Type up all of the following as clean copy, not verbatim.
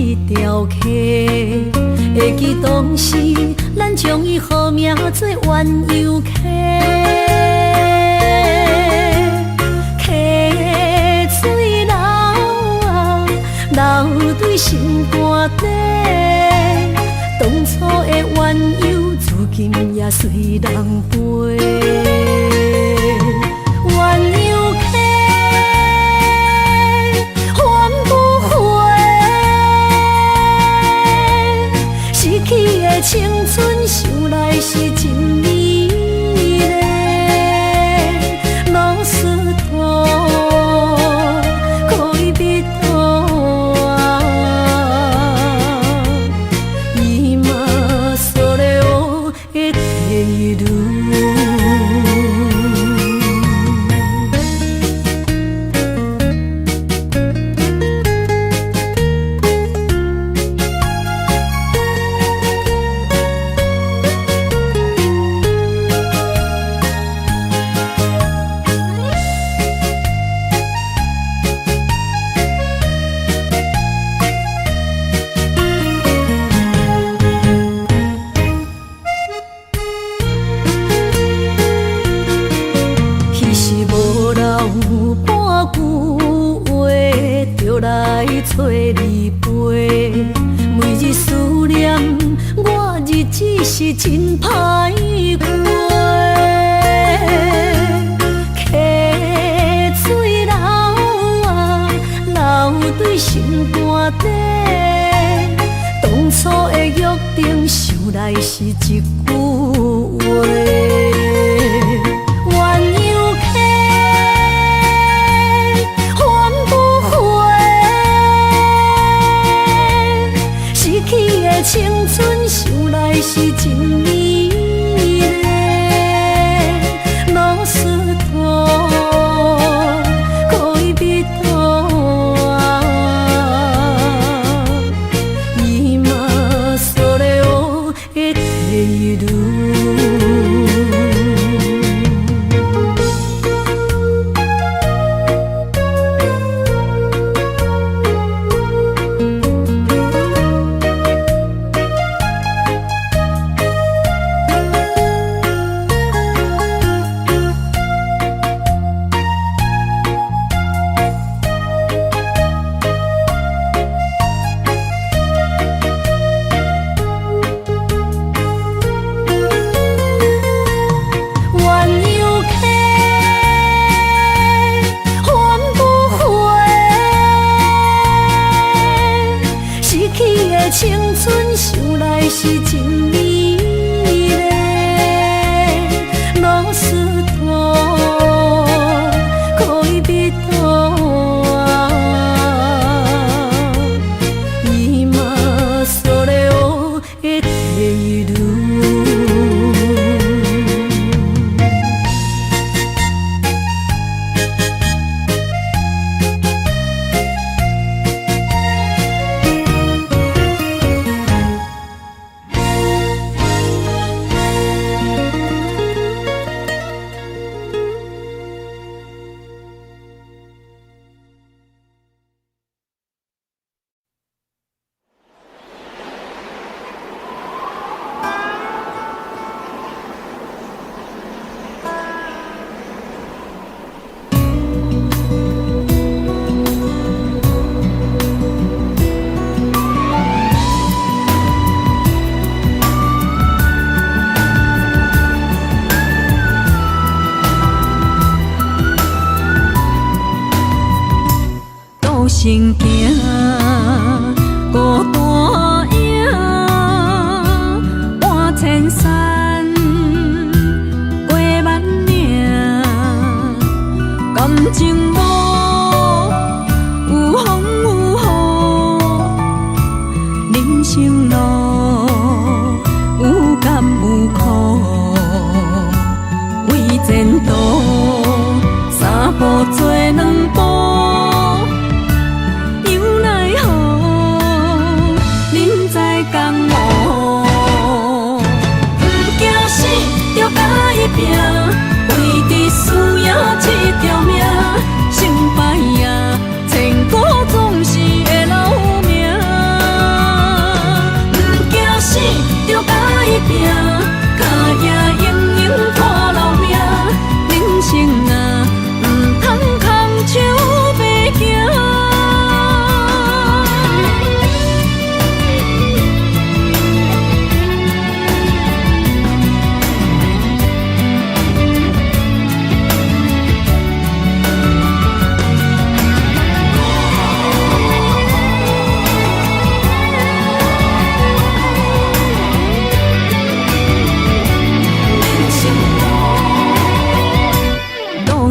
一条溪，会记当时咱将伊号名做鸳鸯溪。溪水流啊，流对心肝底。当初的鸳鸯，至今也随人陪。鸳鸯溪，翻不回，逝去的青春，想来是真美丽。老师徒，可以彼途啊，伊嘛所了的地路。找你陪，每日思念，我日子是真歹过。溪水流啊，流对心肝底。当初的约定，想来是一句话。青春想来是真美丽，老师徒，可以彼途啊，伊嘛所了的地路。青春想来是真美丽，老师徒，可以彼途啊，伊嘛所了的地路。行行，孤单影，半千山，过万岭，感情路有风有雨，人生路有甘有苦，为前途三步做两步。拼，为伫输赢这条命，成败赢，千古总是会留名。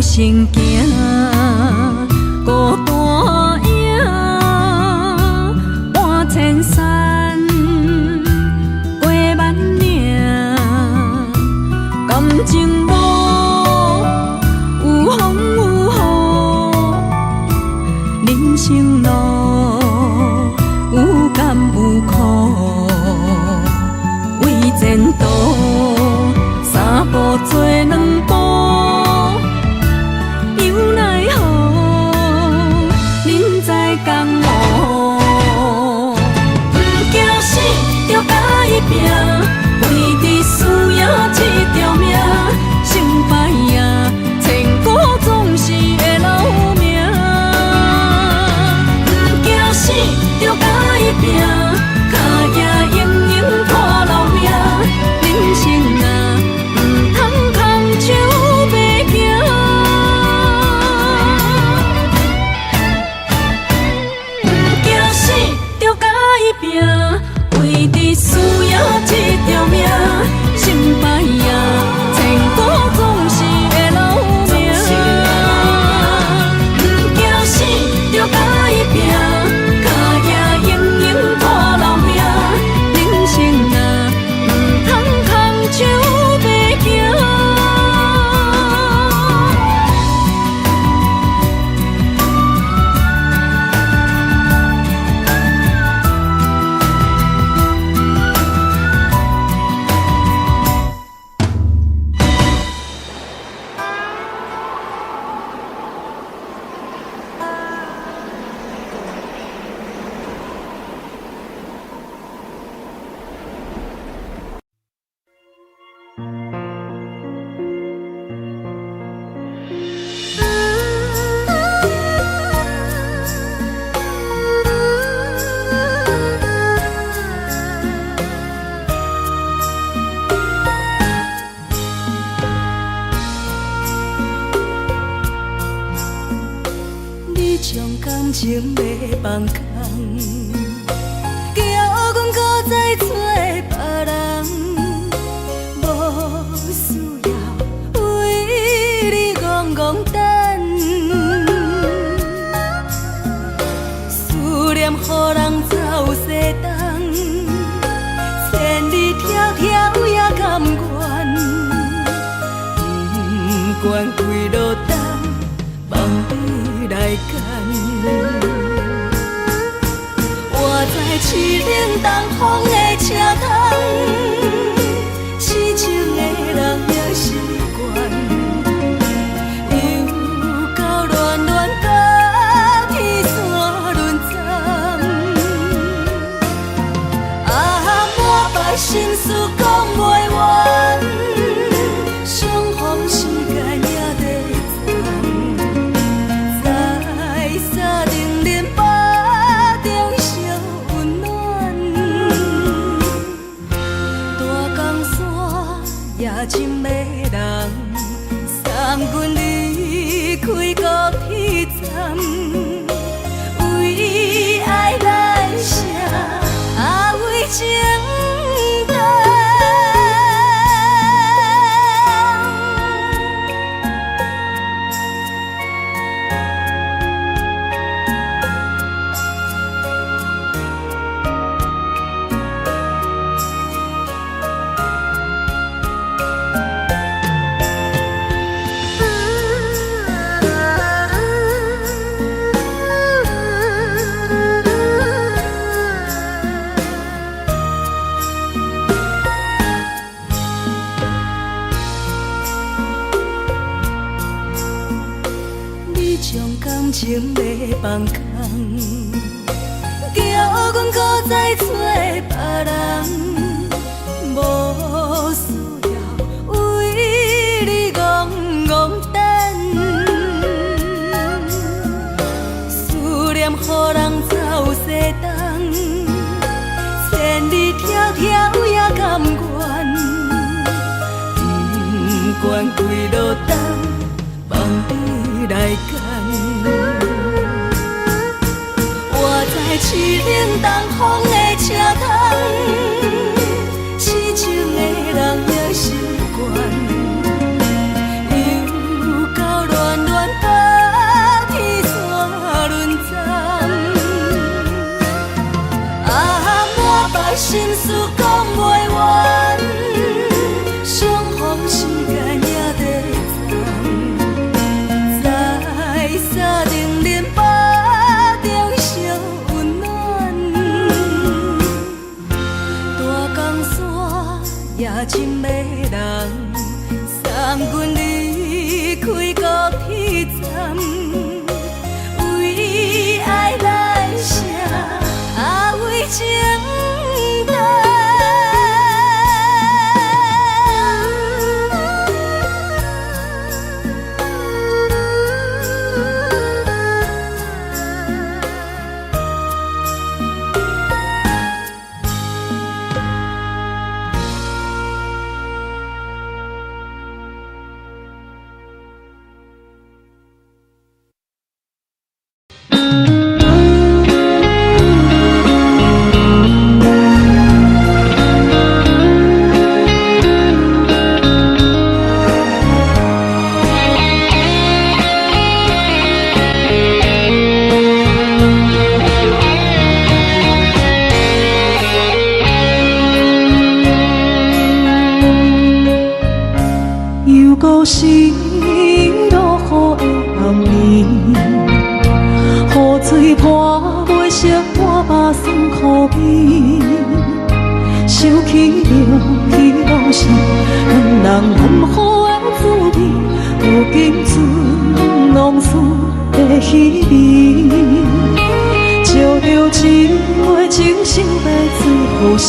心行，孤单影，半千山，过万岭，感情无有风有雨，人生路有甘有苦，为前途三步做两步。拼，为你输赢这条命，成败赢，千古总是会留名。不惊死，就甲伊拼，脚赢赢赢拖老命。人生啊，唔通空手白行。不惊死，就甲伊拼，为你输赢这条命，成败赢，千古总是会留名。不惊死，就甲伊拼，脚赢赢赢拖老命。人生啊，唔通空手白行。将感情要放空，叫阮搁再找别人，无需要为你戆戆等。思念予人走西东，千里迢迢也甘愿，不管几落冬，望你来干。我在凄冷东风的车窗，痴情的人也习惯，又到恋恋甲天山论战。满腹心事讲袂完，相逢时间也在站。在沙定连巴中烧温暖，大江山夜深的人，送阮离开高铁站，为爱来写为情长。将感情要放空，叫阮搁再找别人，无需要为你戆戆等。思念予人走西东，千里迢迢也甘愿，不管几落冬，望你来干。我在凄冷东风的车窗，痴情的人也习惯，又到恋心事讲袂完，相逢时间也在站，在沙冷冷巴中烧温暖。大江山也深迷人，送阮离开高铁站。为爱来生，啊为情重。故事落雨的暗暝，雨水泼袂熄我目酸苦味，想起着彼拢是两人难好的滋味，如今存往事的稀微，照着一回情深的最好时。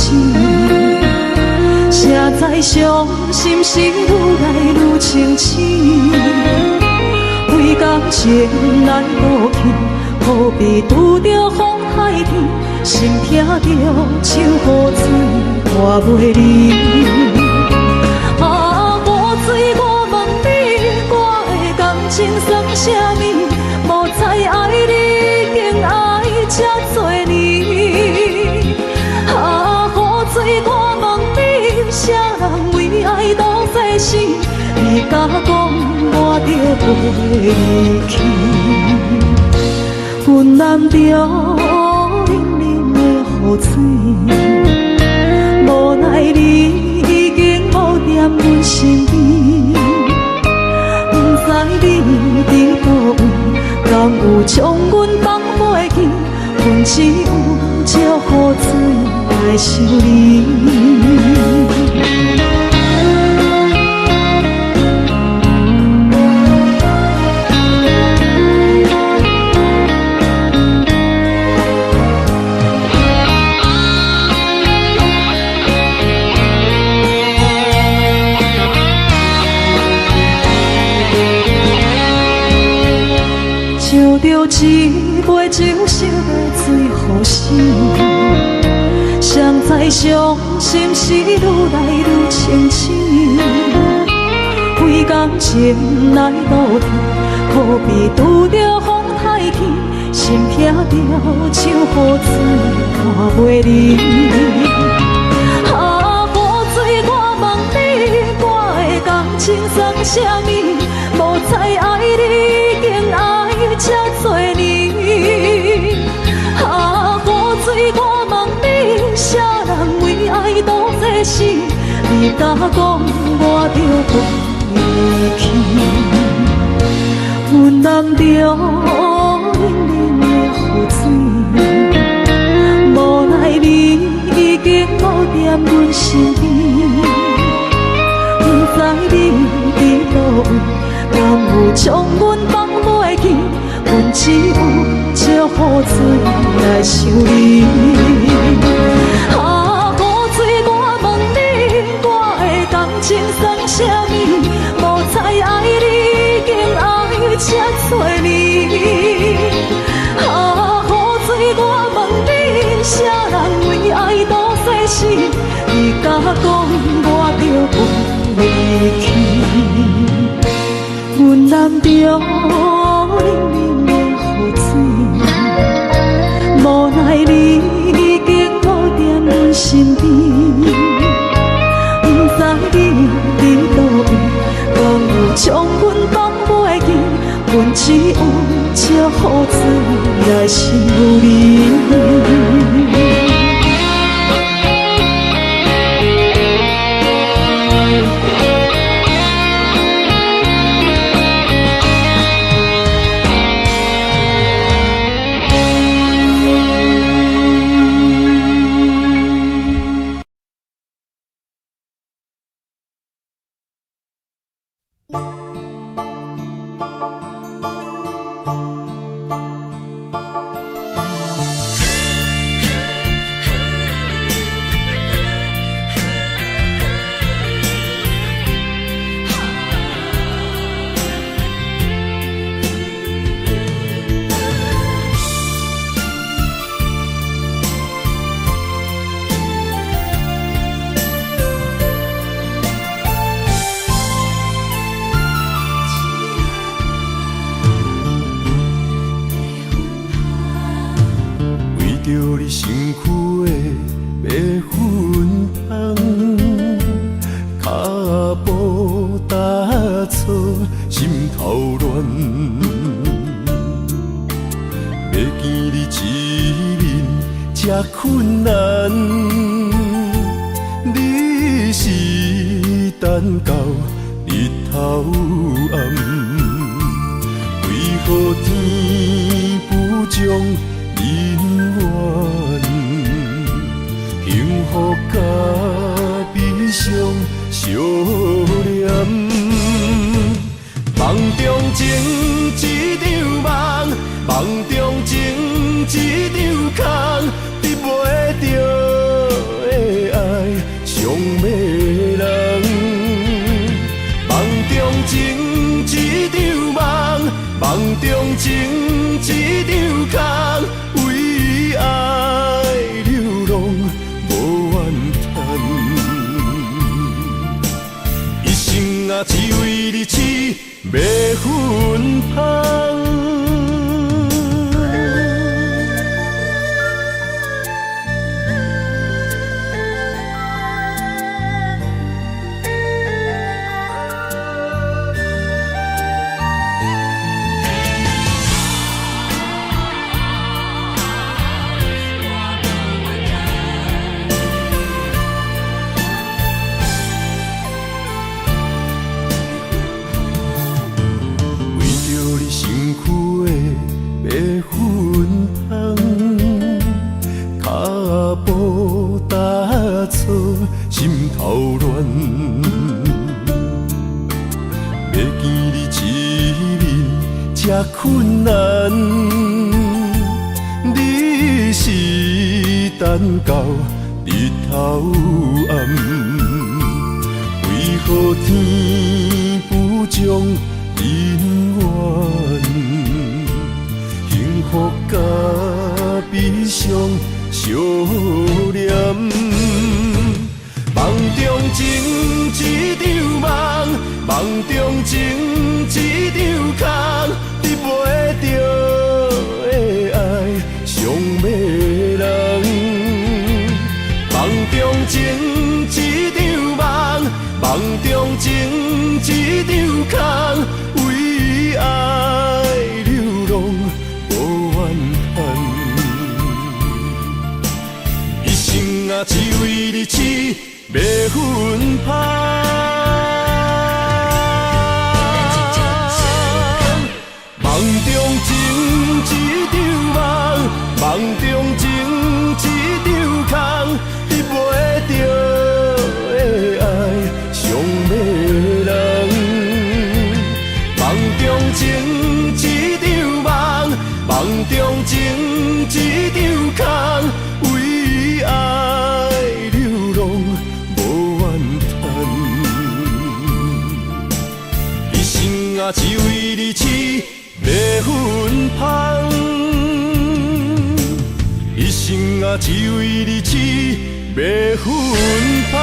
谁知伤心事愈来愈清醒，为感情来倒去，何必拄着风海天，心痛着像雨水拖袂离。啊，雨水，我问你，我的感情算啥物？无再爱你，竟爱这多年。啊，雨水，我问你。啥人为爱赌世事？你甲讲我着袂离去，阮淋着冷冷的雨水，无奈你已经无踀阮身边，不知你伫倒位，敢有将阮放袂记？阮只有借雨水来想你。照着一杯情深的最好时，谁知伤心事愈来愈清醒，为感情来倒去，何必拄着风太起，心痛着像雨水拖袂离。啊，雨水，我问你，我的感情算啥物？无再爱你，竟爱这多年。啊，雨水，我问你，啥人为爱赌世事？你甲讲我着袂离去，阮淋着冷冷的雨水，无奈你已经无踀阮身边，不知你伫倒位，敢有将阮放袂记？阮只有借雨水来想你。啊，雨水，我问你，我的感情算啥物？无再爱你，竟爱这多年。啊，雨水，我问你，啥人为爱赌世事？你甲讲我着袂离去，阮淋着冷冷的雨水，无奈你已经无踀阮身边，不知你伫倒位，敢有将阮放袂记？阮只有借雨水来想你。着你身躯的白粉香，脚步踏错，心头乱。要见你一面这困难，你是等到日头暗，为何天不将？人缘，幸福甲悲伤相连，梦中情一场梦，梦中情一场空，得袂着的爱上迷人。梦中情一场梦，梦中情一场空。为爱流浪无怨叹，一生啊只为你痴迷魂香。心头乱，要见你一面这困难，你是等到日头暗，为何天不将人缘，幸福甲悲伤相连？梦中情一场梦，梦中情一场空，得袂着的爱上迷人。梦中情一场梦，梦中情一场空，为爱流浪无怨叹，一生啊只为你痴。迷魂香，梦中情一场梦，梦中情一场空，得袂着的爱上迷人。梦中情一场梦，梦中情一场空，为爱流浪。啊，只为你痴迷魂香，一生啊，只为你痴迷魂香。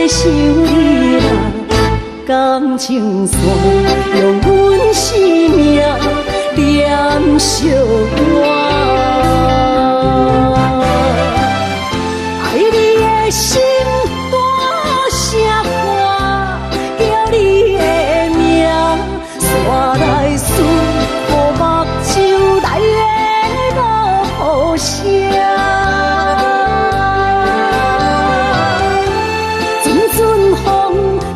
想你啦，感情线用阮生命连烧我。爱你的心大声喊，叫你的名，山来思，雨目睭来的落雨声。阵阵风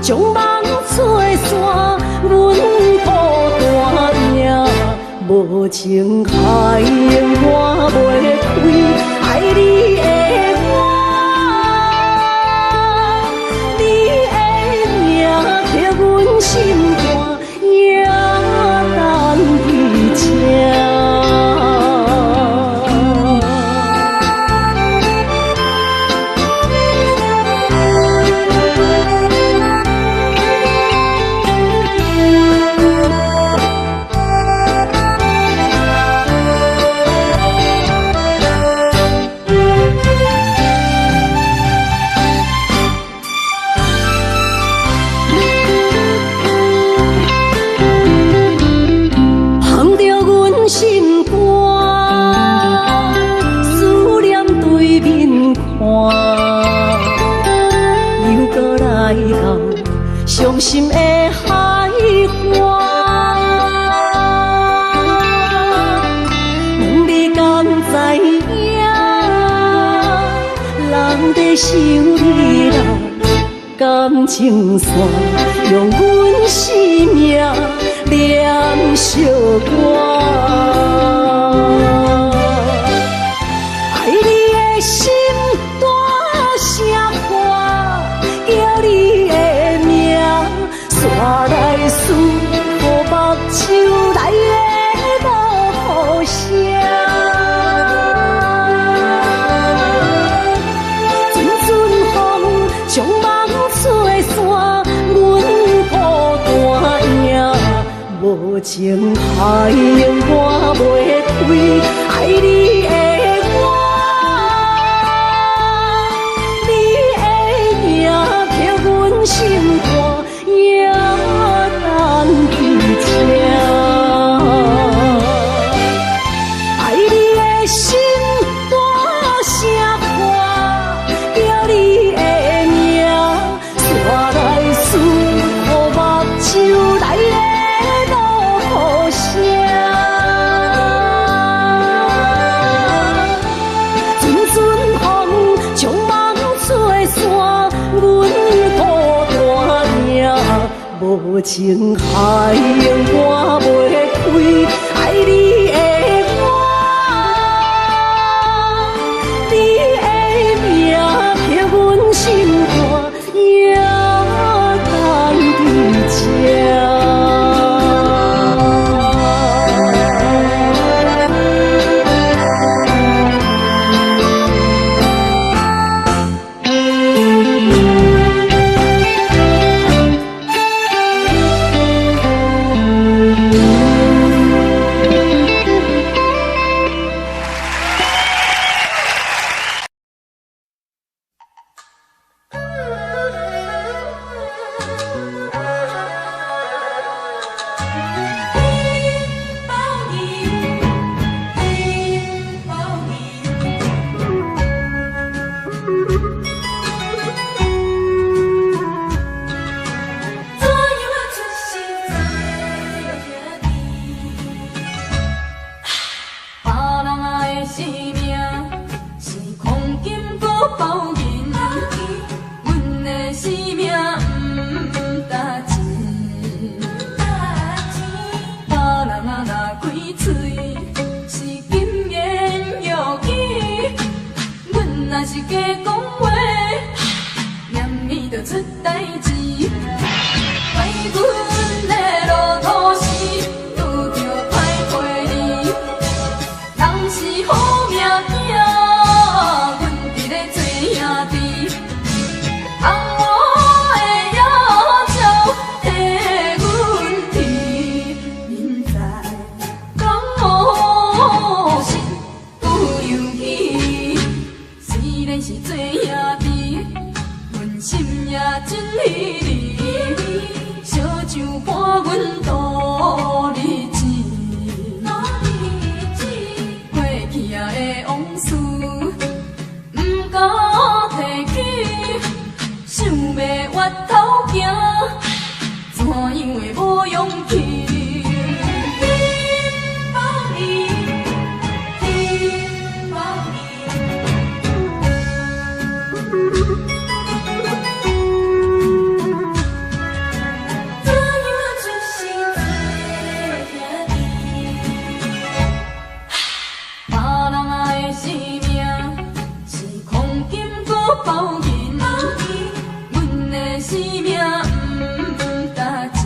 将梦吹散，阮孤单影，无情海涌我袂开，爱你的我。心肝也等你吃。心肝，思念对面看，又搁来到伤心的海岸。问你敢知影，人在想你啦，感情线用阮生命连烧我。爱你的心大声喊，叫你的名，山来思，雨目睭来的落雨声。阵阵风将梦吹散，阮孤单影，无情海涌我袂开，爱你的。心肝也等你吃，爱你的心大声喊，叫你的名，山来思，雨目睭来的落雨声。阵阵风将梦吹散，阮无情海涌我袂开，爱你的我，你的名刻阮心肝，也等你吃。是做兄弟，阮心也。真稀里，烧酒伴阮度日子。过去啊的往事，不敢提起，想要越头行，怎样会无勇气？包银，阮的生命不值钱。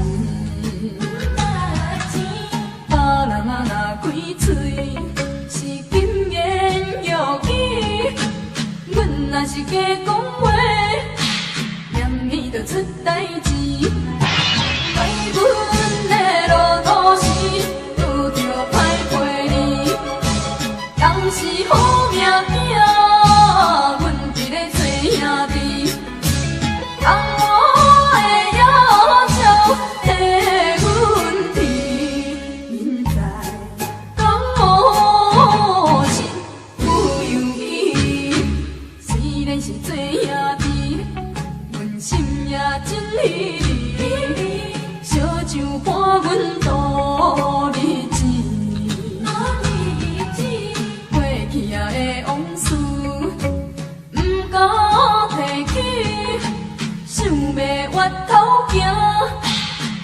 别人啊若开嘴是金言玉语，阮若是假讲话，念伊就出代志。爱阮的路途时，拄着歹陪你，当时好命囝。当我的要求替阮提，现在讲无心不由意，虽然是做兄弟，阮心也真稀里，烧酒伴阮度日子，过去啊的往事，不敢提起。想要越头行，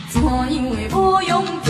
怎样会无勇气？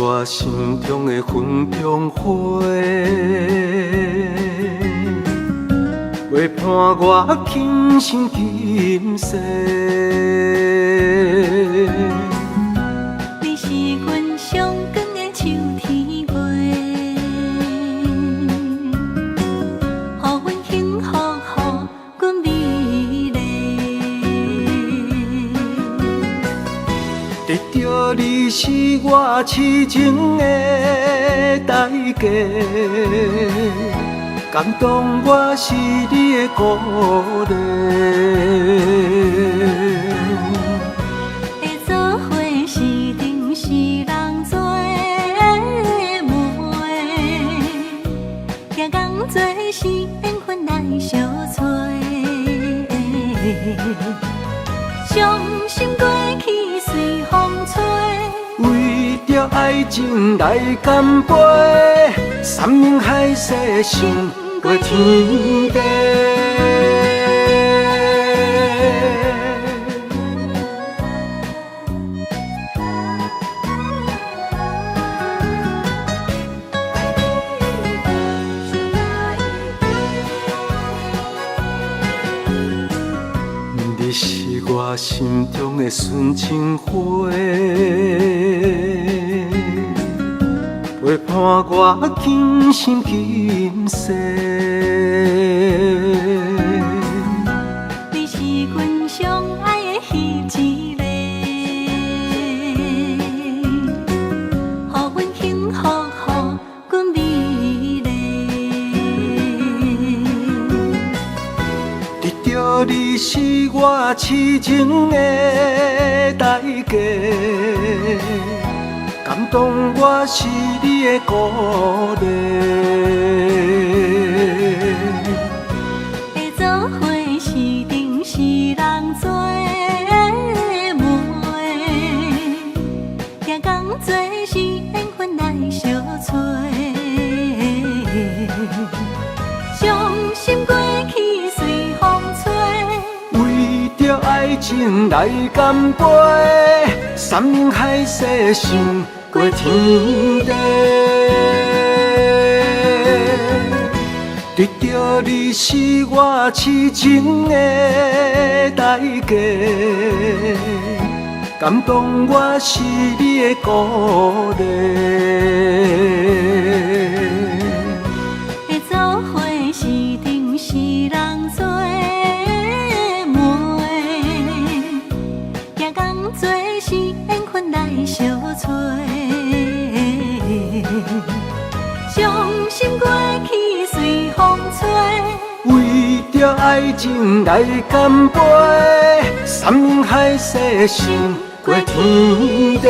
我心中的云中花，陪伴我今生今世。你是阮上光的秋天月，予阮幸福，予阮美丽。得到你是我痴情的代价，感动我是你的鼓励。会做伙是定是人做的媒，行工做是缘分来相找。伤心过去随风吹。为着爱情来干杯，山盟海誓想过天地。你是我心中的纯情花，陪伴我今生今世。你是阮上爱的彼一个，予阮幸福，予阮美丽。得到你是我痴情的代价。感动我是你的鼓励，会做伙是定是人做的媒，行工做是缘分来相情来干杯，山盟海誓想过天地。得到你是我痴情的代价，感动我是你的鼓励。会做伙时常是人做媒，行工做是缘分来相找，伤心过去随风吹。为着爱情来干杯，山盟海誓想过天地。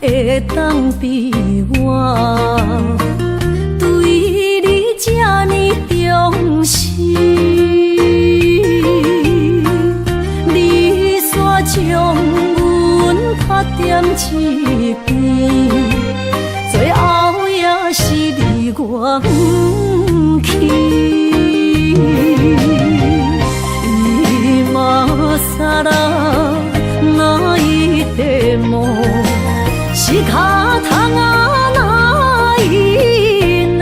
会当比我对你这呢重视，你煞将阮拍点一边，最后也是你我不去。今さら泣いても仕方がないね。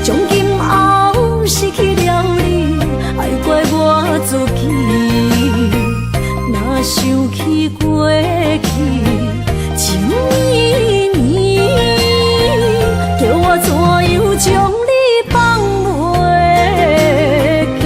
从今后失去了你，爱怪我自己。若想起过去情绵绵，叫我怎样将你放袂记？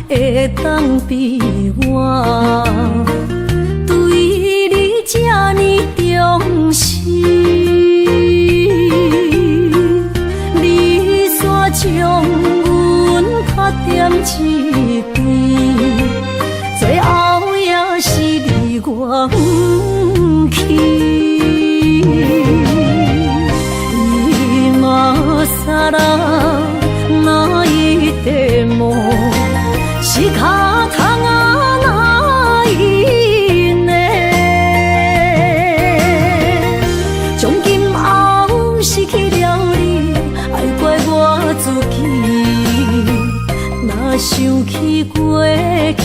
会当比我对你这呢重视，你煞将阮拍点一边，最后也是你我不去。今さら泣いても仕方がないね。从今后失去了你，爱怪我自己。若想起过去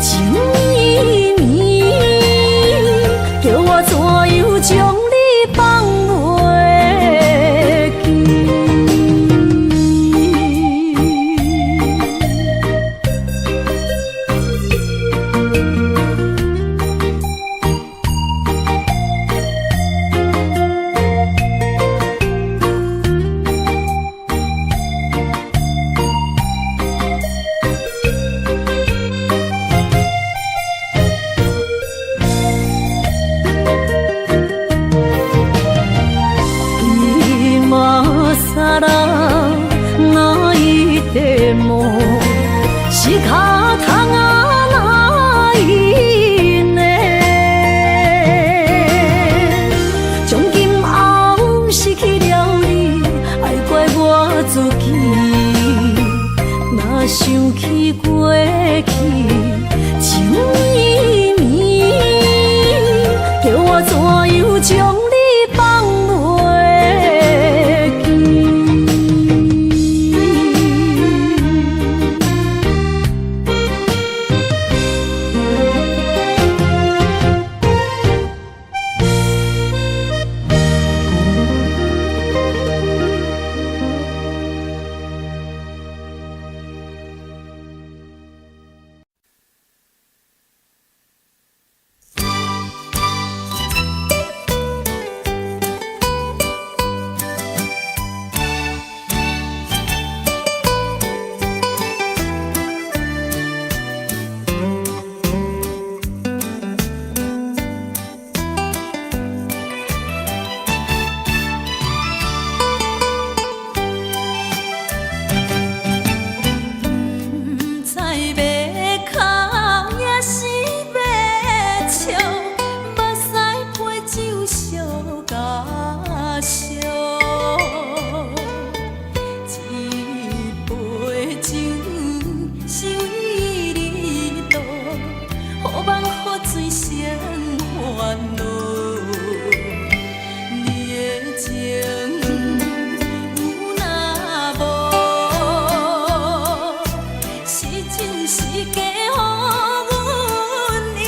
情绵绵，叫我怎样将你放袂记？今さら泣いても仕方がないね。从今后失去了你，爱怪我自己。若想起过去情绵绵，叫我怎样将你放袂记？恼。你的情有若无，是真是假乎阮赢。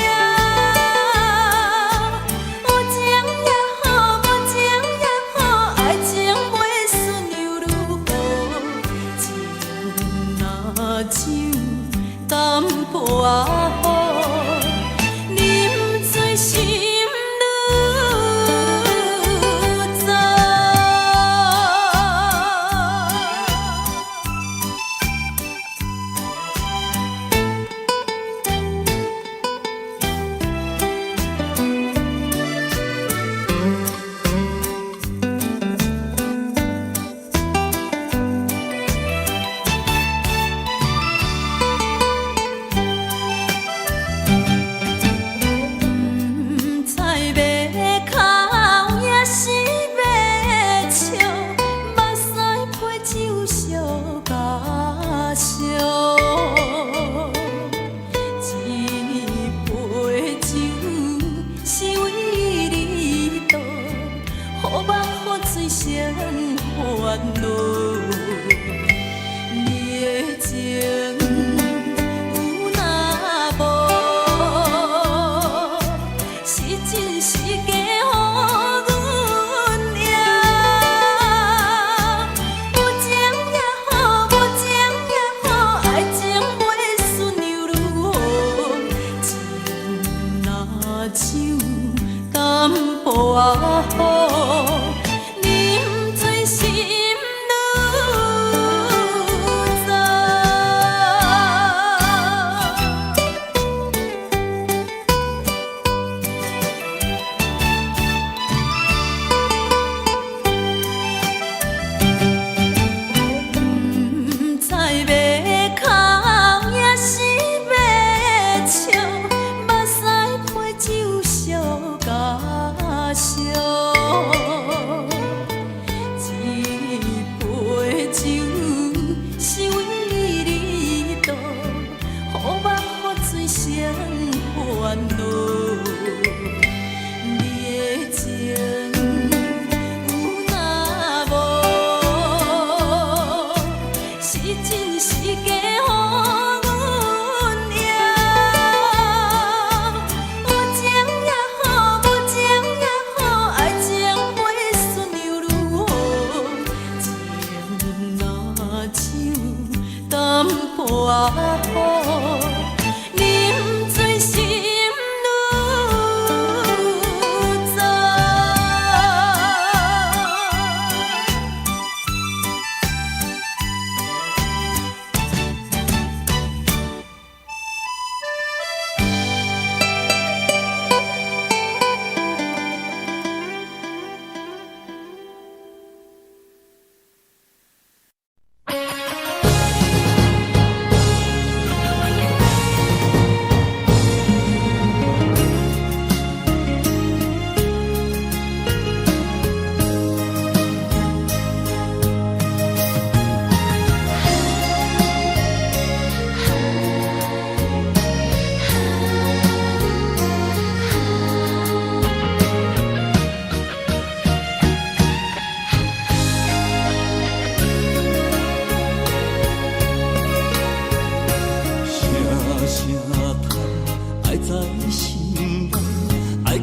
有情也好，无情也好，爱情袂顺又如何？情若像淡薄仔雨，啉醉心愈糟。不知要哭也是要笑，目屎配酒烧甲烧。一杯酒是为你倒，予目予嘴生烦恼。你的情有若无，是真是假乎阮赢。有情也好，无情也好，爱情袂顺又如何？情若像淡薄仔雨，啉醉心愈糟。不知要哭也是要笑，目屎配酒烧甲烧。一杯酒是为你倒，予目予嘴生烦恼。你的情有若无，是真是假乎阮赢。有情也好，无情也好，爱情袂顺又如何？情若像淡薄仔雨，啉醉心愈糟。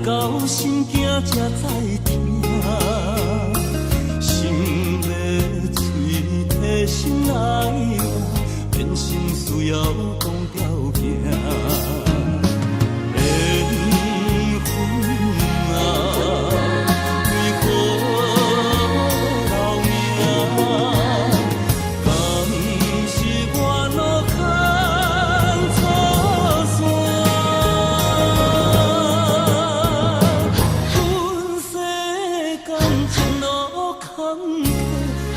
到心惊才知听，心要嘴替心爱我，变成需要讲条件。缘分啊，为何留命？敢是我路坎错线？阮世间前路坎坷，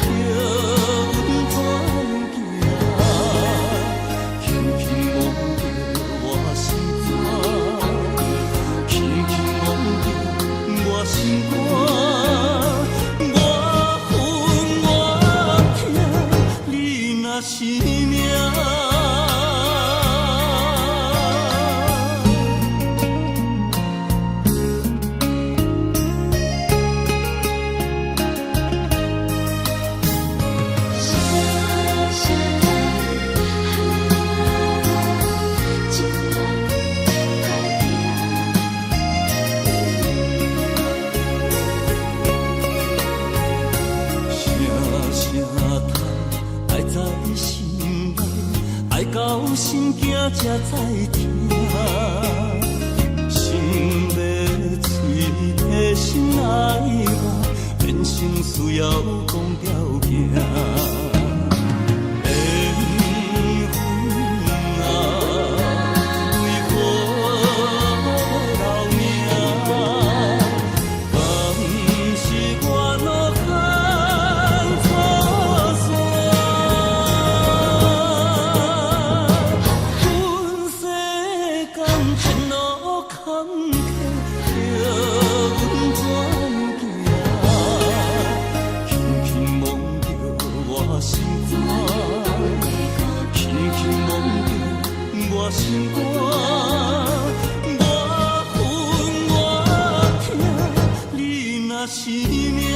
叫阮怎行？轻轻摸着我心肝，轻轻摸着我心肝，我恨我痛，你若是命。才知听，心要嘴提心来话，人生需要讲条件。缘分啊，为何留名？敢是我路坎错线？阮世间前路坎坷，叫阮怎行？轻轻摸着我心肝，轻轻摸着我心肝，我恨我痛，你若是命。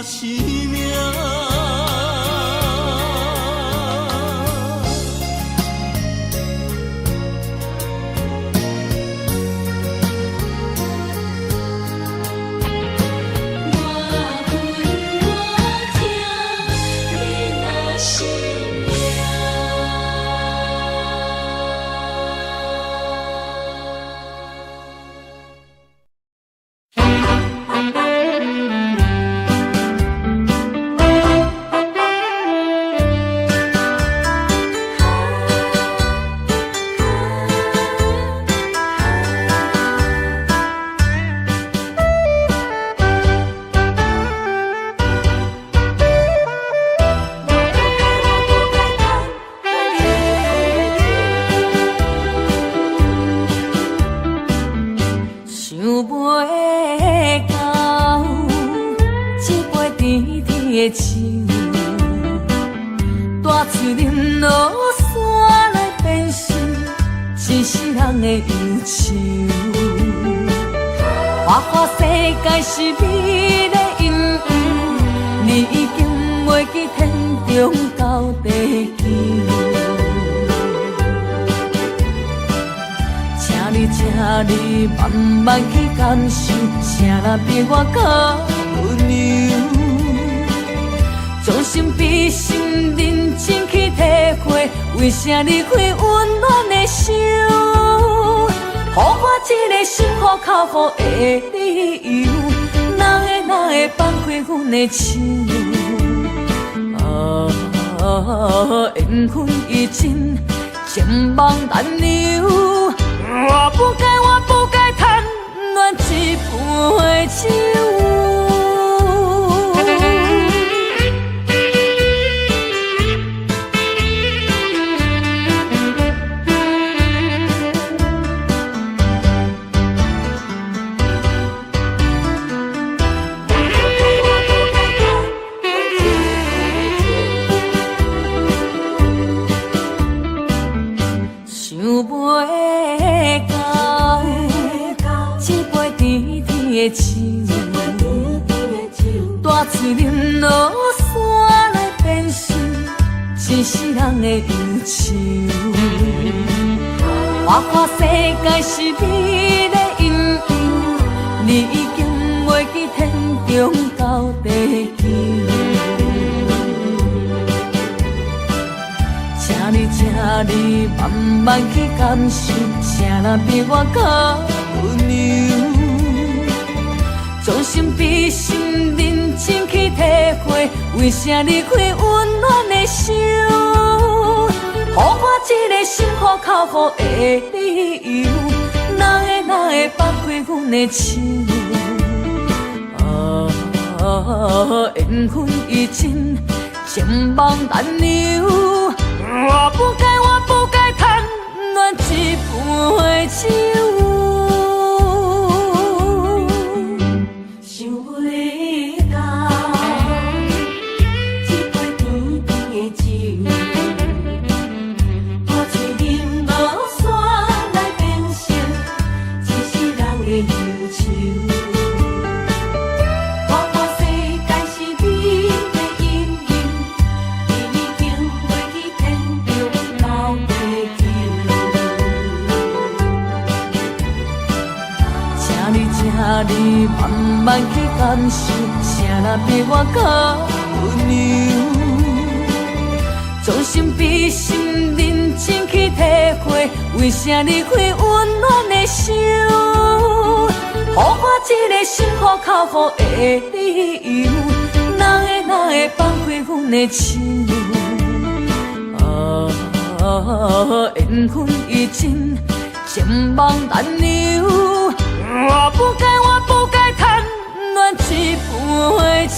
是命。的手，大树林落山来变成一世人的忧愁。花花世界是美的阴影，你已经袂记天中到地球。请你慢慢去感受，谁人比我较牛？将心比心，认真去体会，为啥离开温暖的手？予我一个心苦口苦的理由，哪会放开阮的手？缘分已尽，情梦难留。我不该贪恋一杯酒。大树林落山来变成一世人的忧愁。花花世界是美的阴影，你已经袂记天中到地球。请你慢慢去感受，谁人比我较牛？将心比心，认真去体会，为啥离开温暖的手？予予我一个心苦口苦的理由，哪会放开阮的手？缘分已尽，情梦难留。我不该贪恋一杯酒。想袂到，一杯甜甜的酒，我却饮无煞来变成一世人的忧愁。你慢慢去感受，啥人比我较温柔？将心比心，认真去体会，为啥离开温暖的手？予我一个心苦口苦的理由，哪会放开阮的手？缘分已尽，情梦难留。我不该贪恋一杯酒。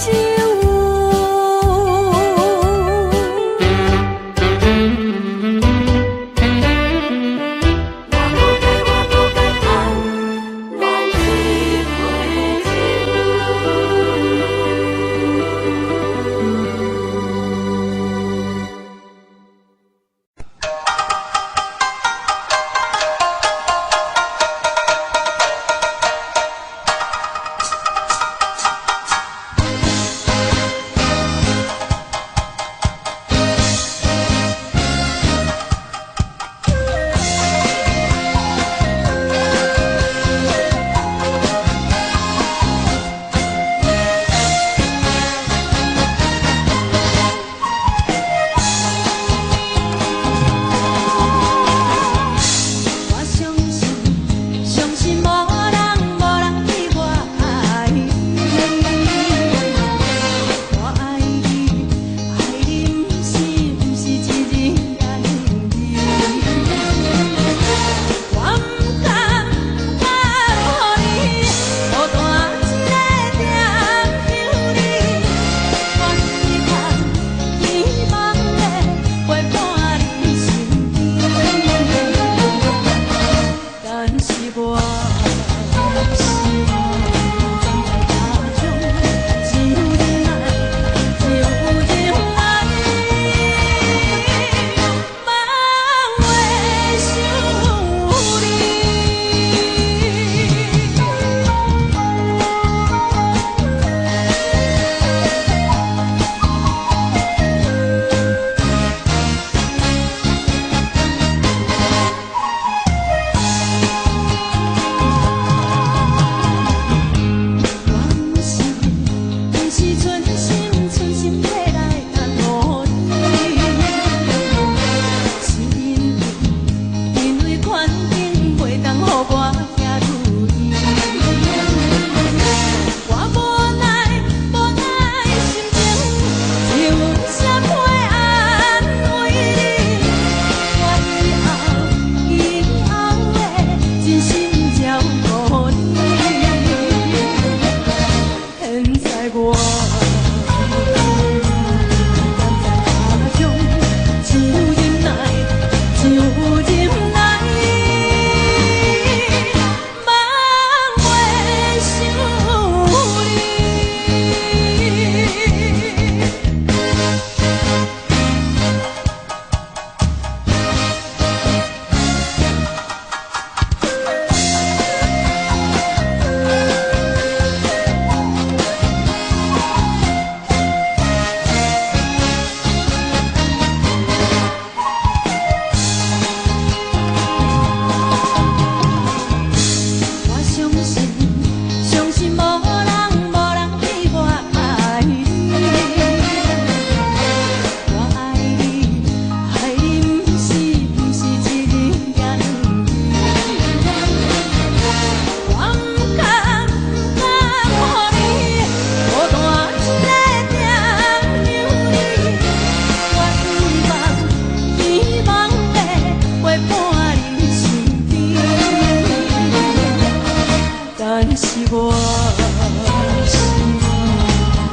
是我。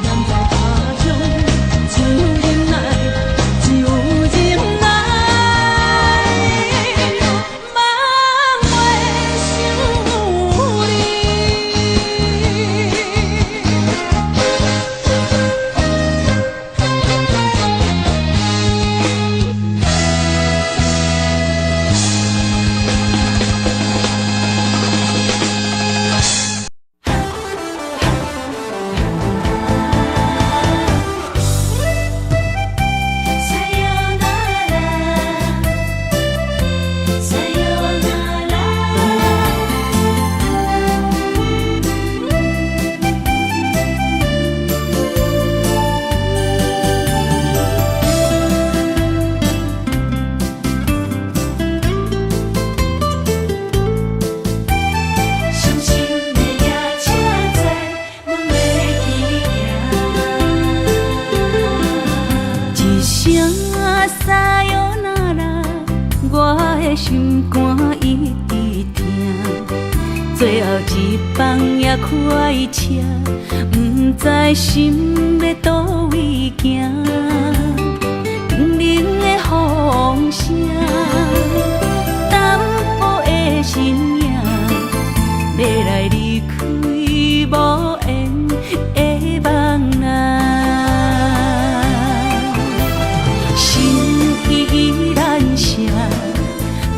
人在他乡，只忍耐，只忍耐，望袂想心肝一直疼，最后一放也开车，不知心要倒位行。冷冷的风声，淡薄的身影，要来离开无缘的梦啊，心依然声。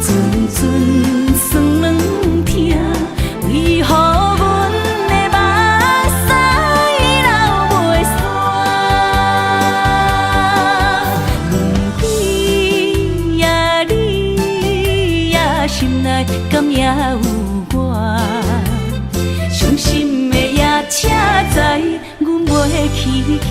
阵酸软疼，为何阮的目屎流袂煞？问你呀，你呀，心内敢也有我？伤心的夜车载，阮袂去行。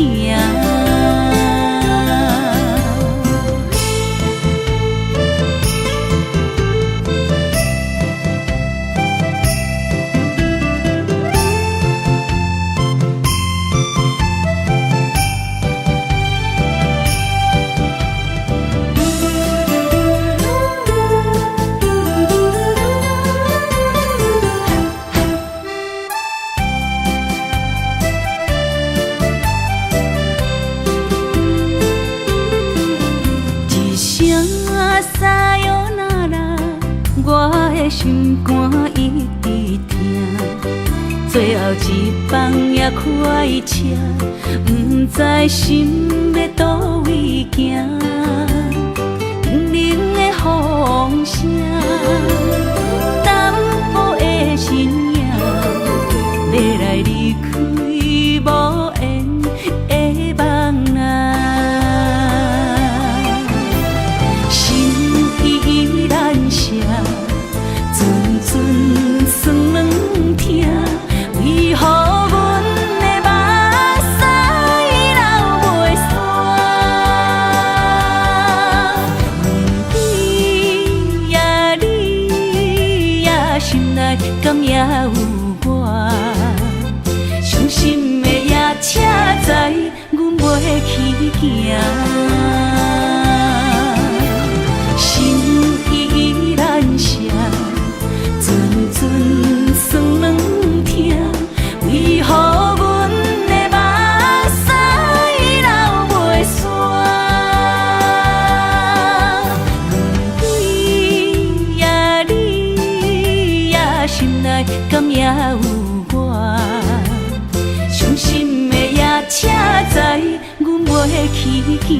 心肝一直疼，最后一放也开车，不知心要倒位行。冷冷的风声，淡薄的身影，要来离开无缘的梦啊，心依然声。阵酸软疼，为何阮的目屎流袂煞？问你呀，你呀，心内敢也有我？伤心的夜车载，阮袂去行。心依然声。阵酸软疼，为何阮的目屎流袂煞？问你呀，你呀，心内敢也有我？伤心的夜车载，阮袂去行。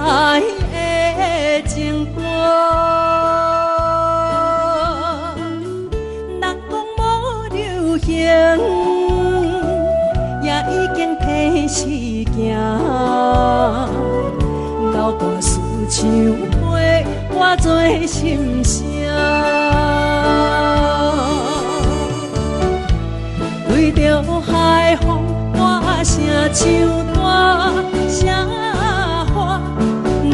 台的情歌。人讲无流行，也已经提示行。流大思像陪我做心声。对着海风，大声唱大声话，女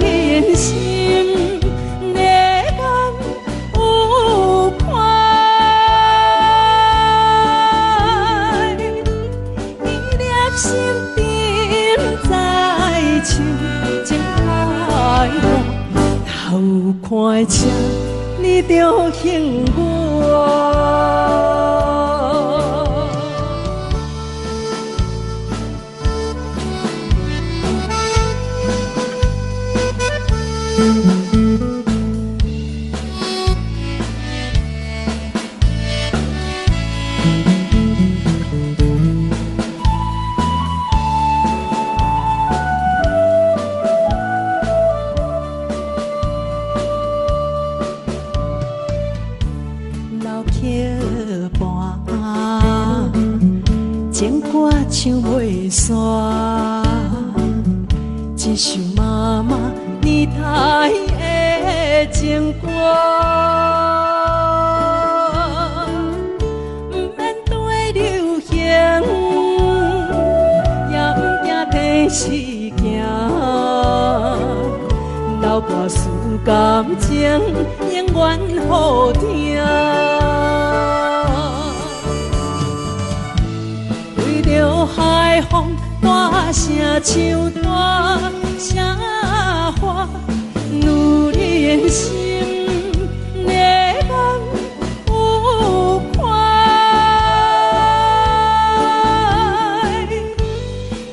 人心热感有快，伊粒心沉在唱，情开落，头看车，你着幸我。老桥畔，情歌唱袂煞，一首妈妈年代的情歌。不免对流行，也不惊提示行。流大思感情，永远好听。对着海风，大声唱大声话，女人心热感有快，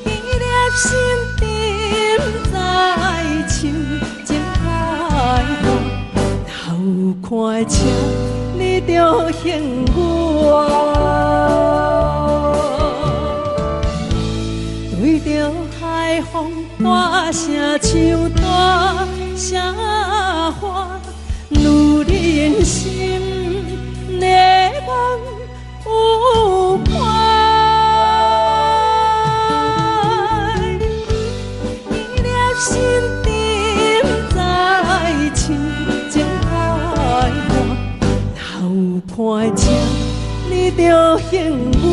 伊粒心沉在唱，情开落，头看车，你着幸我。对着海风，大声唱大声话，女人心热感有快，伊粒心沉在唱，情开落，头看车，你着幸我。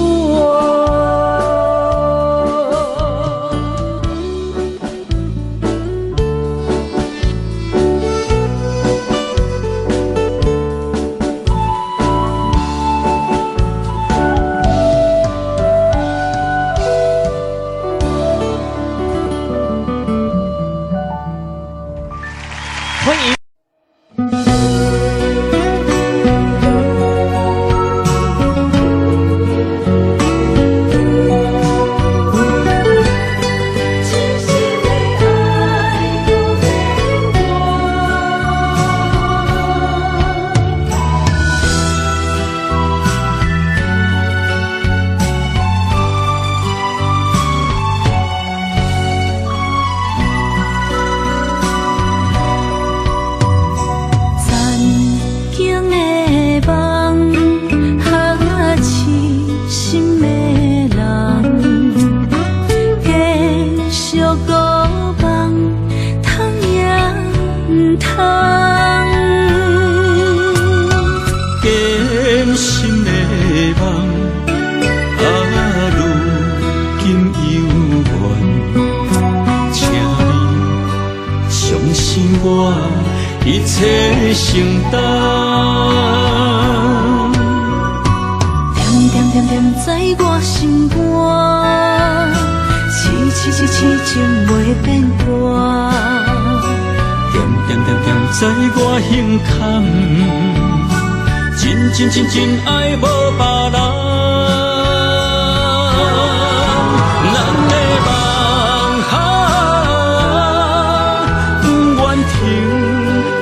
欢迎。我一切承担，点点点点在我心肝，痴情袂变卦，点点点点在我胸坎，真爱无别人。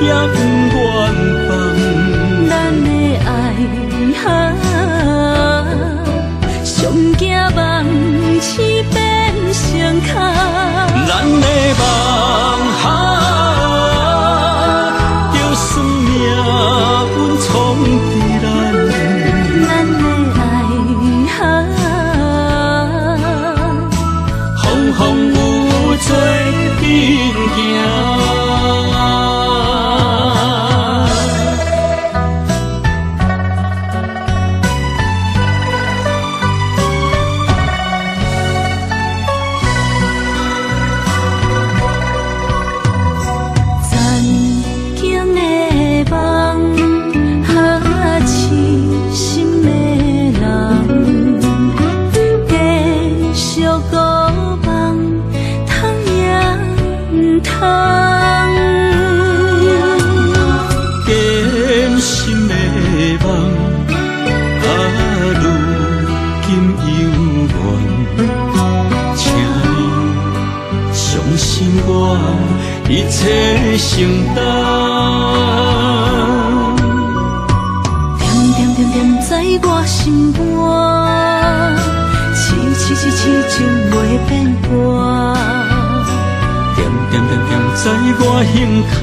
也不愿放，咱的爱上惊梦痴变成空，咱的梦一切承担。点点点点在我心肝，痴痴痴情袂变卦。点点点点在我胸坎，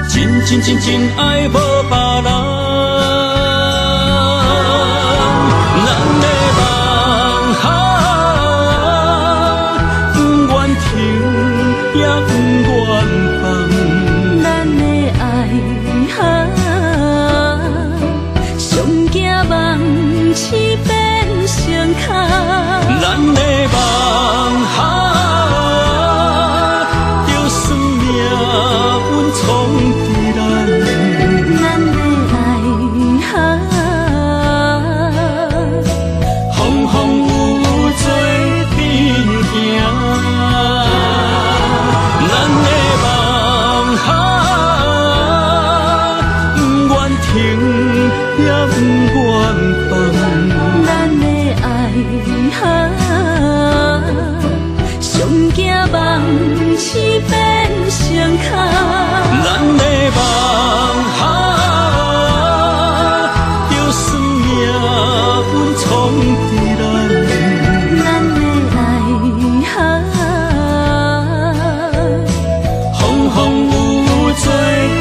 真真真真爱无别人。咱的梦不愿停，也不愿放。咱的爱上惊梦痴变成空。咱的梦就算命运闯伫咱，咱的爱风风雨做阵行。咱的梦不愿停，也不愿放。咱的爱上惊梦痴变成空。咱的梦就算命运闯伫咱，咱的爱风风雨做阵行。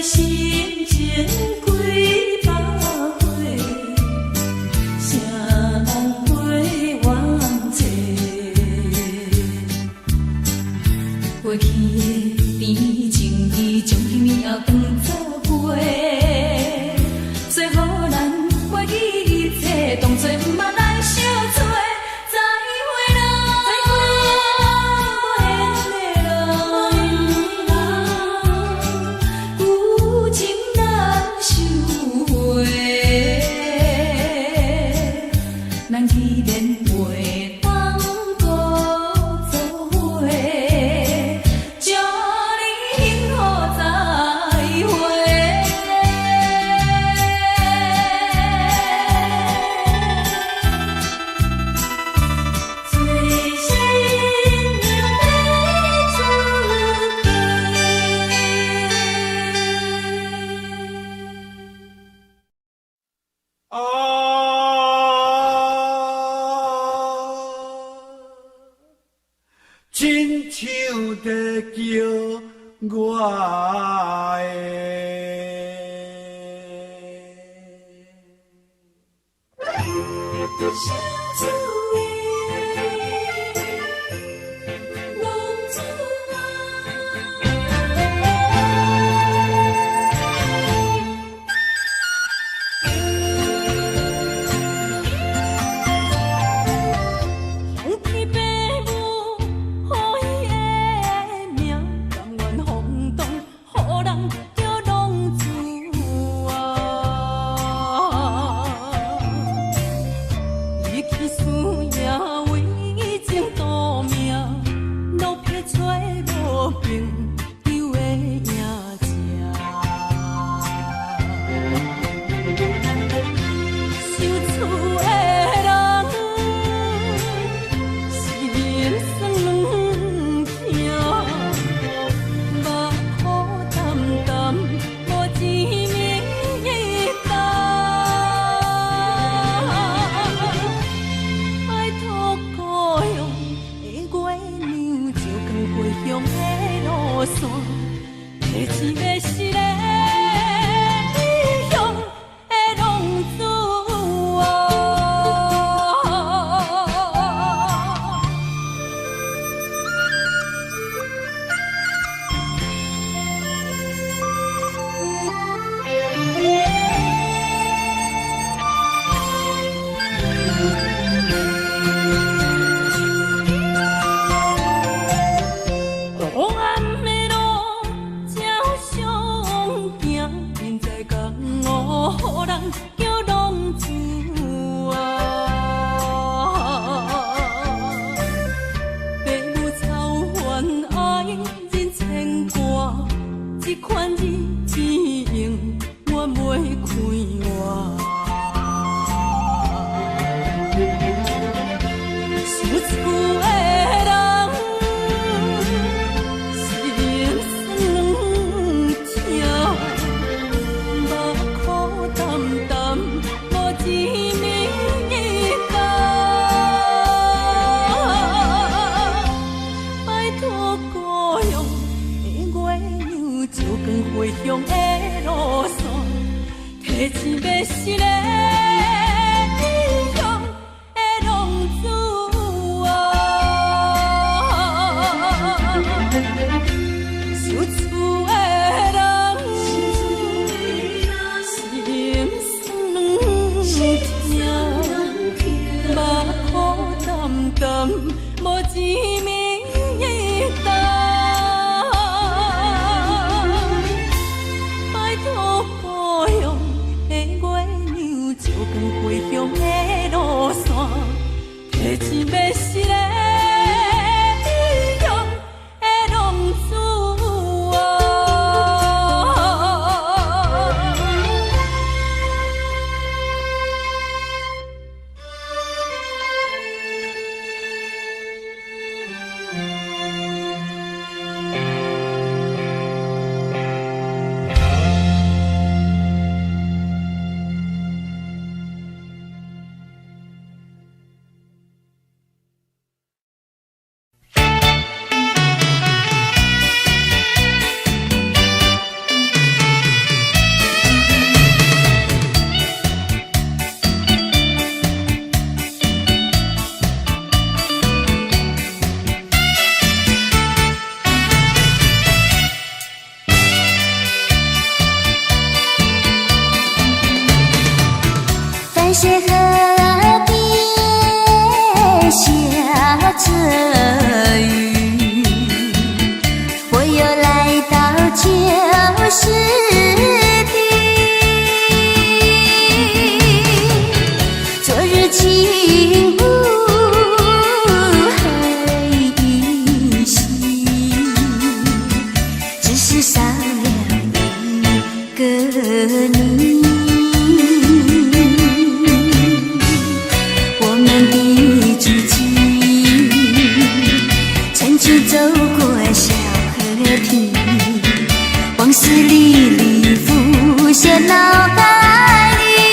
情几百回，谁手在叫我现脑海里，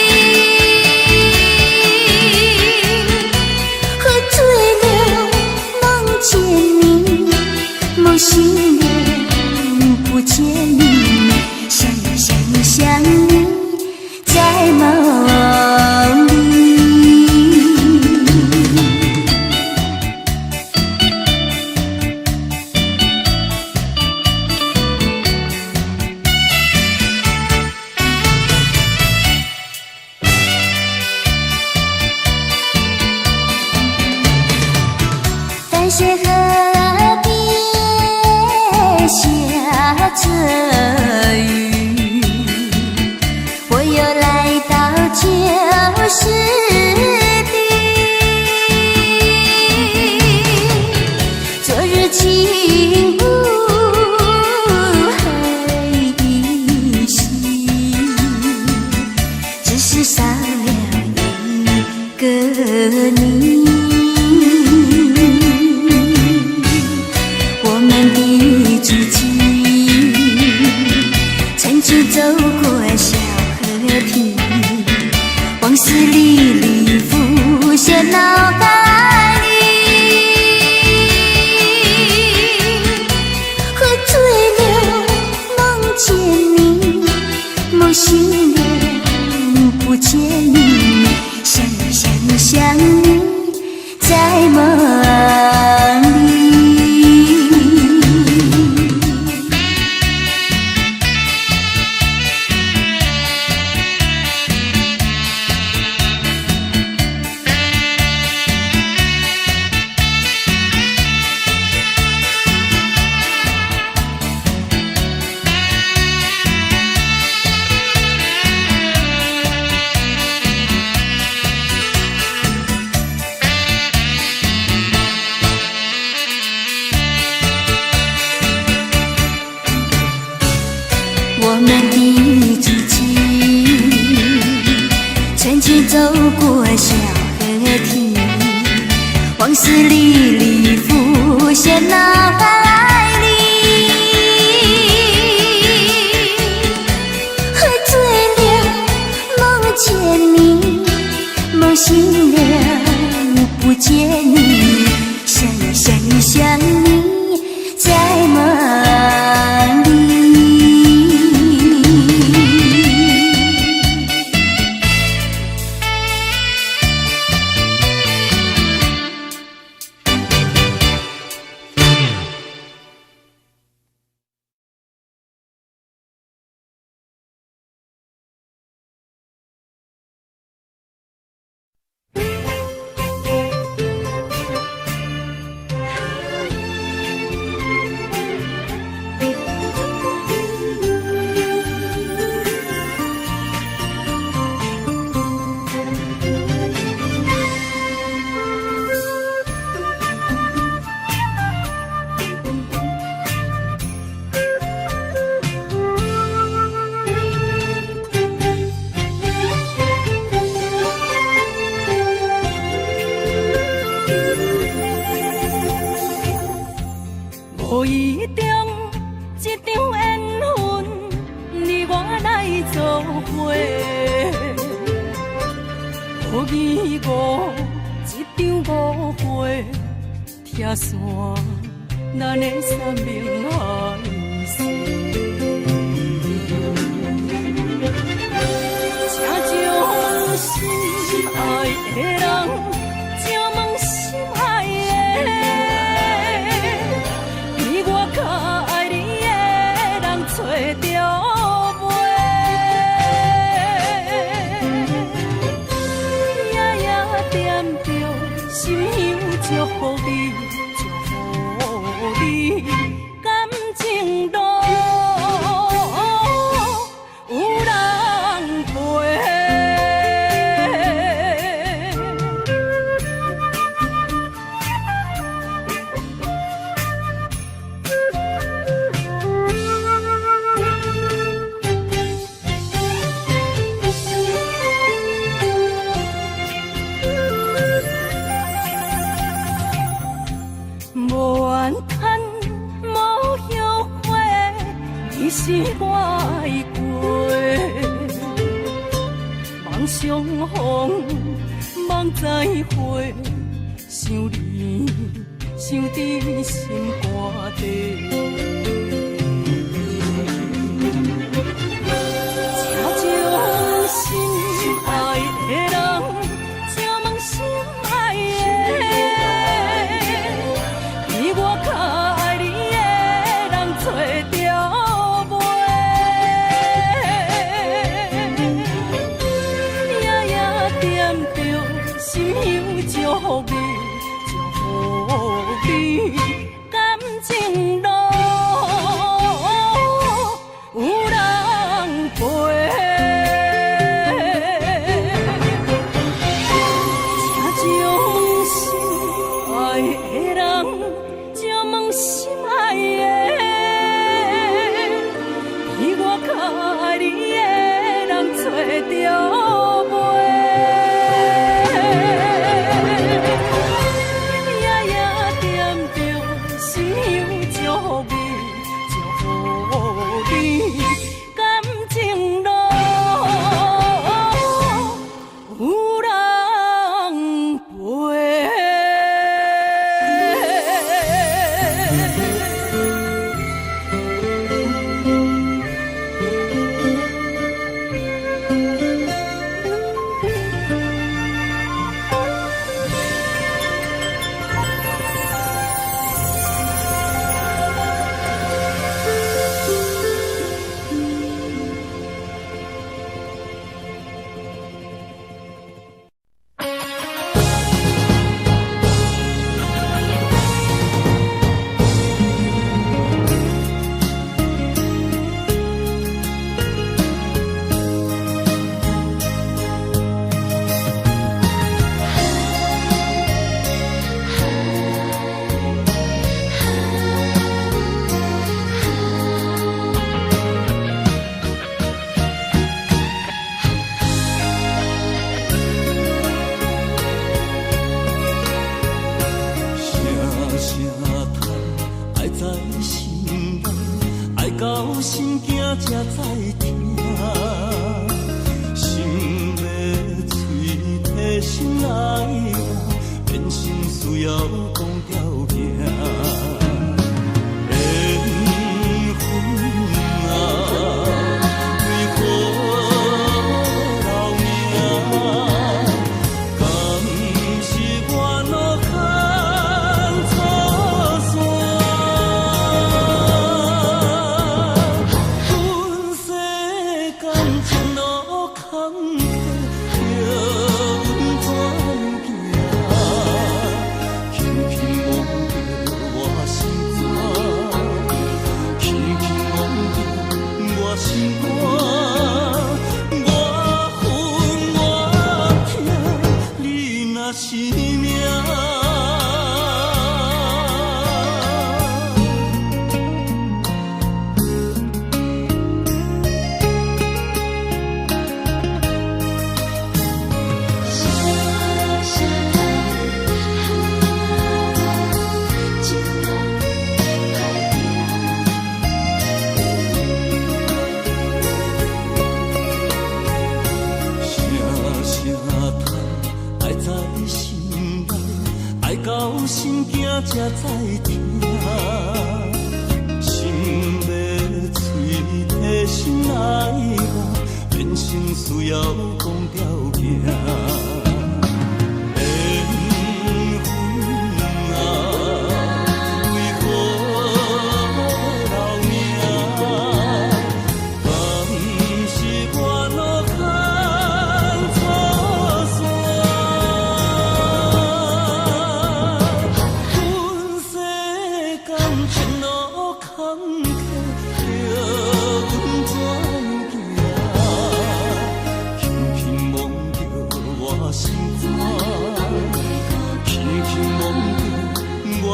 些河边下着雨，我又来到旧时地。昨日轻雾黑依稀，只是少了一个你。我们的足迹曾经走过小河堤，往事历历浮现脑海里。喝醉了梦见你，梦醒了不见你，想你想你想你在梦里。我们的足迹曾经走过小河堤，往事历历浮现脑海里。喝醉了梦见你，梦醒了不见你，想你想你想你在梦里。无意中一场缘分，你我来做伙。无意误一场误会，拆散咱的三明海誓。请将心爱的人，请问心爱的。较爱你的人找到袂，夜夜惦着心香祝福你，祝福你感情路有人陪。无怨叹，无后悔，你是我的过。梦相逢，梦再会，想你，想伫心肝底。请将心爱的人，请问心爱的。我较爱你的人找到袂，夜夜惦着心香祝福你，祝福你。感情路有人陪。请问心爱的人，请问心爱的，比我较爱你的人找着袂？夜夜点着心忧祝福你，祝福你感情路有人陪。心惊才知听，心要嘴替心爱我，变成需要讲条命。缘分啊，为何留名？敢是我路坎错线？是命。到心惊才知听，心要嘴替心爱我，变成需要讲条命。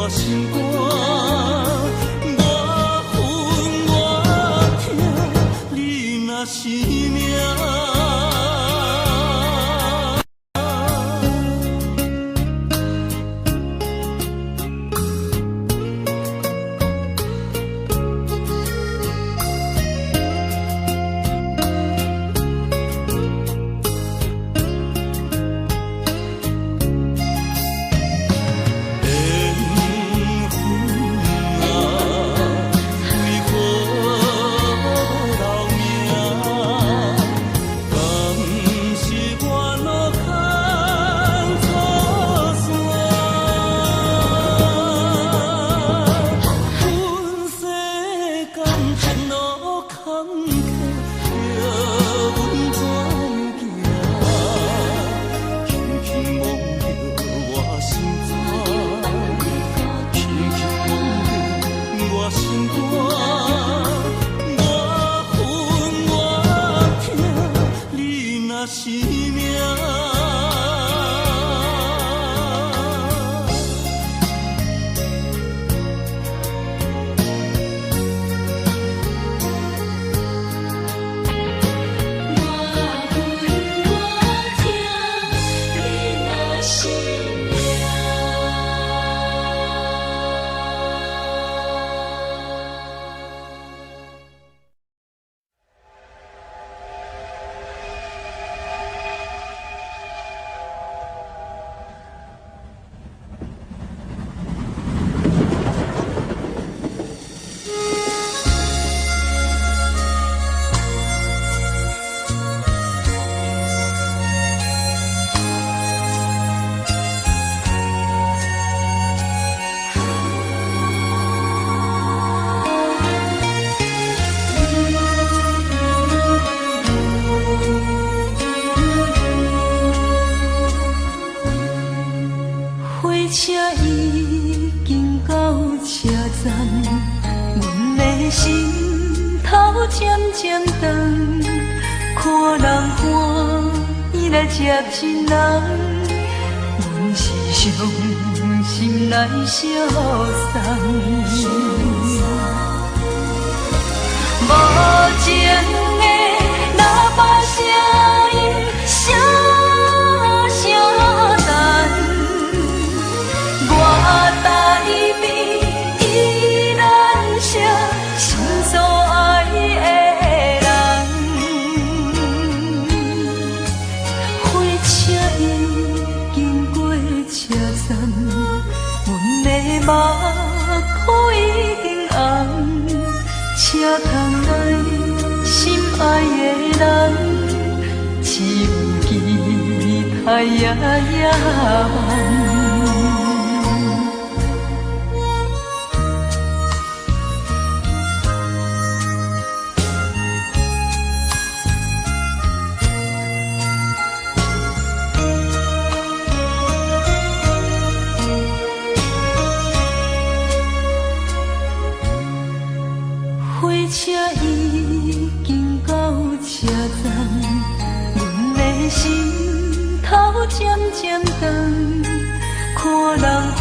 心肝，我恨我痛，你若是命。车已经到车站，阮的心头渐渐长，看人欢喜来接亲人，阮是伤心来消送。无情的喇叭声音，声声淡。我台边依然写心所爱的人，火车已经过车站，阮的目眶已经红，车窗内心爱的人，只有期待夜夜梦。火车已经到车站，阮的心头渐渐长，看人欢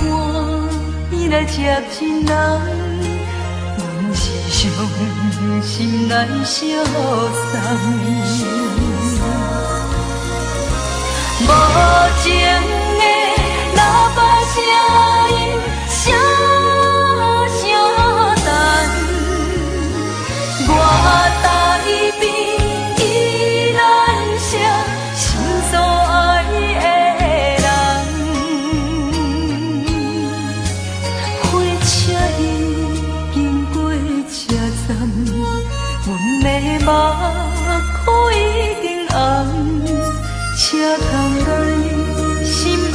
喜来接亲人，阮是伤心来消送。无情的喇叭声音，声声淡。我台边依然写心所爱的人，火车已经过车站，阮的目眶已经红，车窗内心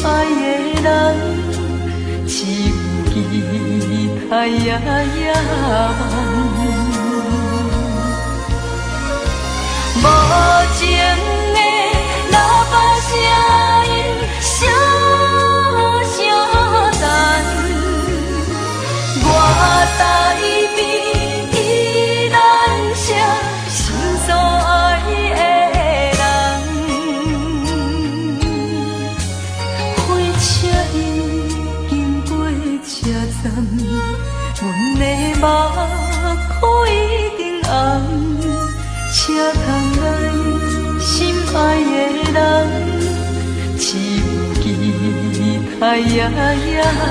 爱的人，只有期待夜夜梦。无情的喇叭声音，声声淡。我台边依然写心所爱的人，火车已经过车站，阮的目眶已经红。车窗内心爱的人，只有期待夜夜梦。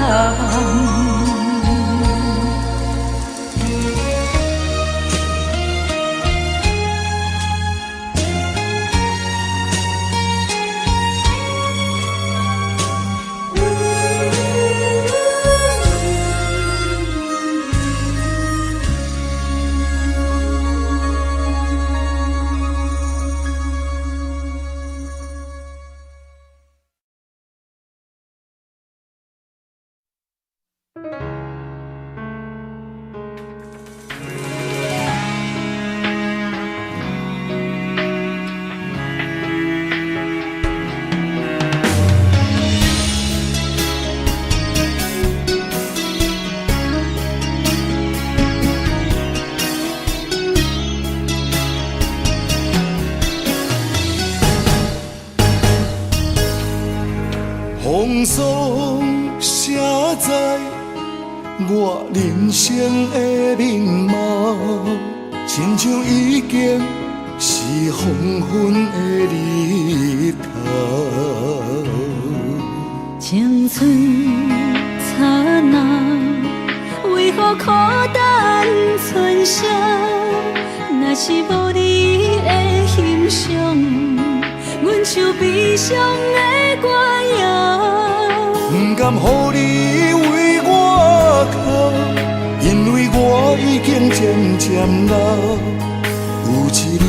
风霜写在我人生的面貌，亲像已经是黄昏的日头。青春刹那，为何孤单存剩？若是无你的欣赏，阮像悲伤的歌谣。不甘予你为我哭，因为我已经渐渐老。有一日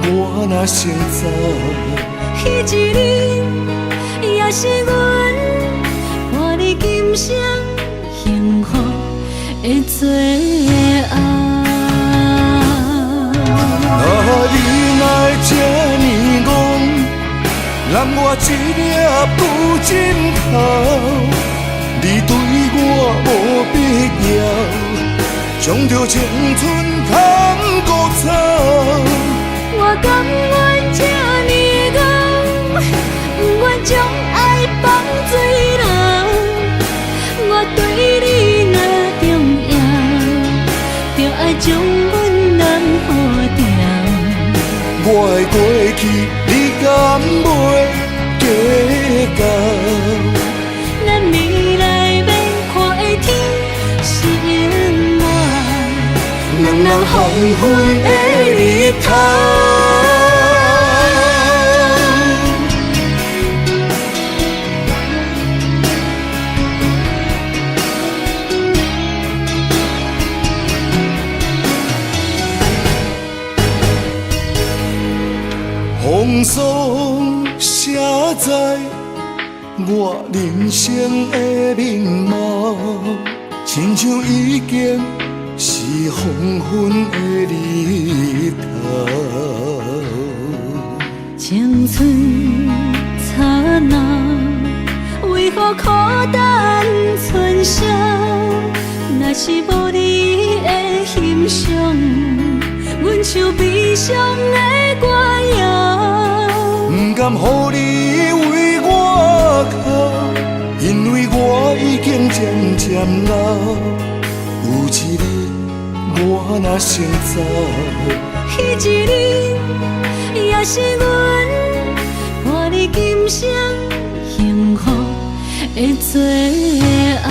我若先走，彼一日也是阮伴你今生幸福的最后。你若这呢戆，揽我一粒不尽头，将着青春藏孤草。我甘愿这呢戆，不愿将爱放水流。我对你若重要，就爱将阮人好掉。我的过去，你敢袂计较？咱未来免看的天是永远，两人黄昏的日头。风霜写在我人生的面貌，亲像已经是黄昏的日头。青春刹那，为何孤单春宵？若是无你的欣赏，阮像悲伤的歌谣。不甘予你为我哭，因为我已经渐渐老。有一日我若先走，彼一日也是阮伴你今生幸福的最后。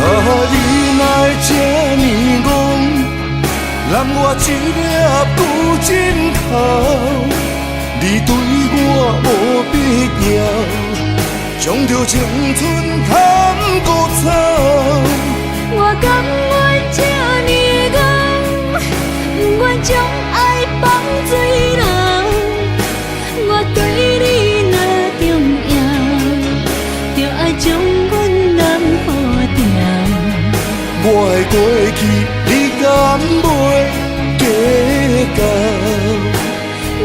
啊，你哪会这呢戆？揽我一粒旧枕头，你对我无必要，将着青春藏孤草。我甘愿这呢戆，不愿将爱放水流。我对你若重要，就爱将阮人好掉。我的过去，你敢袂计较？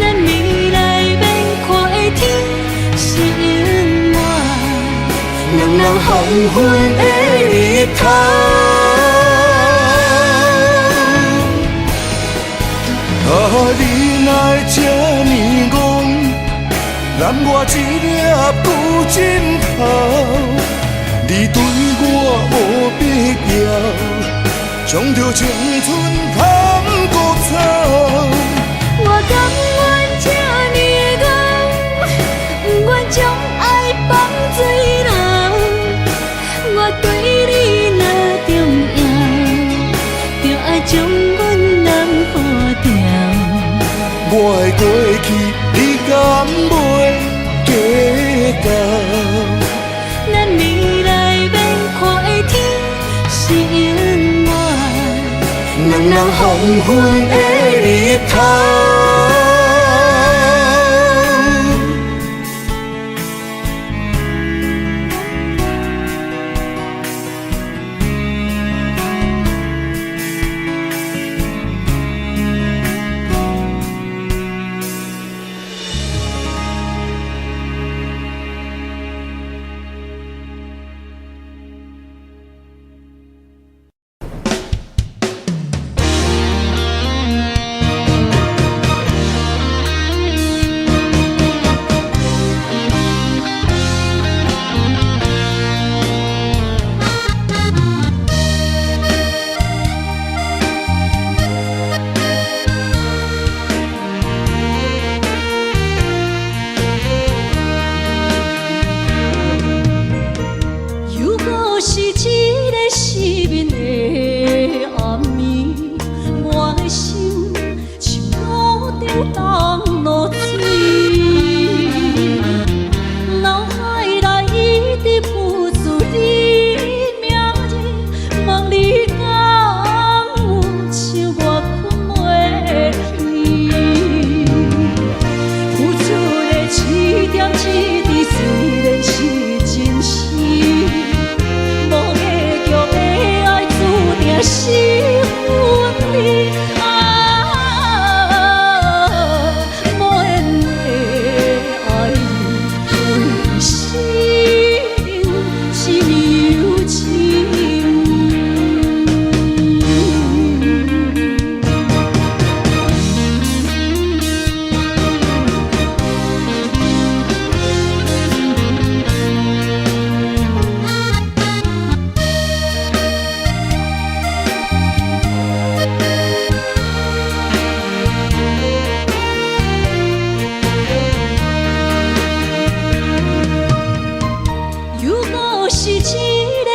咱未来免看的天是永远，两人黄昏的日头。啊，你哪会这呢戆？揽我一粒旧枕头，你对我无必要，将着青春藏孤草。我甘愿这呢戆，不愿将爱放水流。我对你若重要，就爱将阮人好掉。我的过去，你敢袂计较？咱未来免看的天是永远，两人黄昏的日头。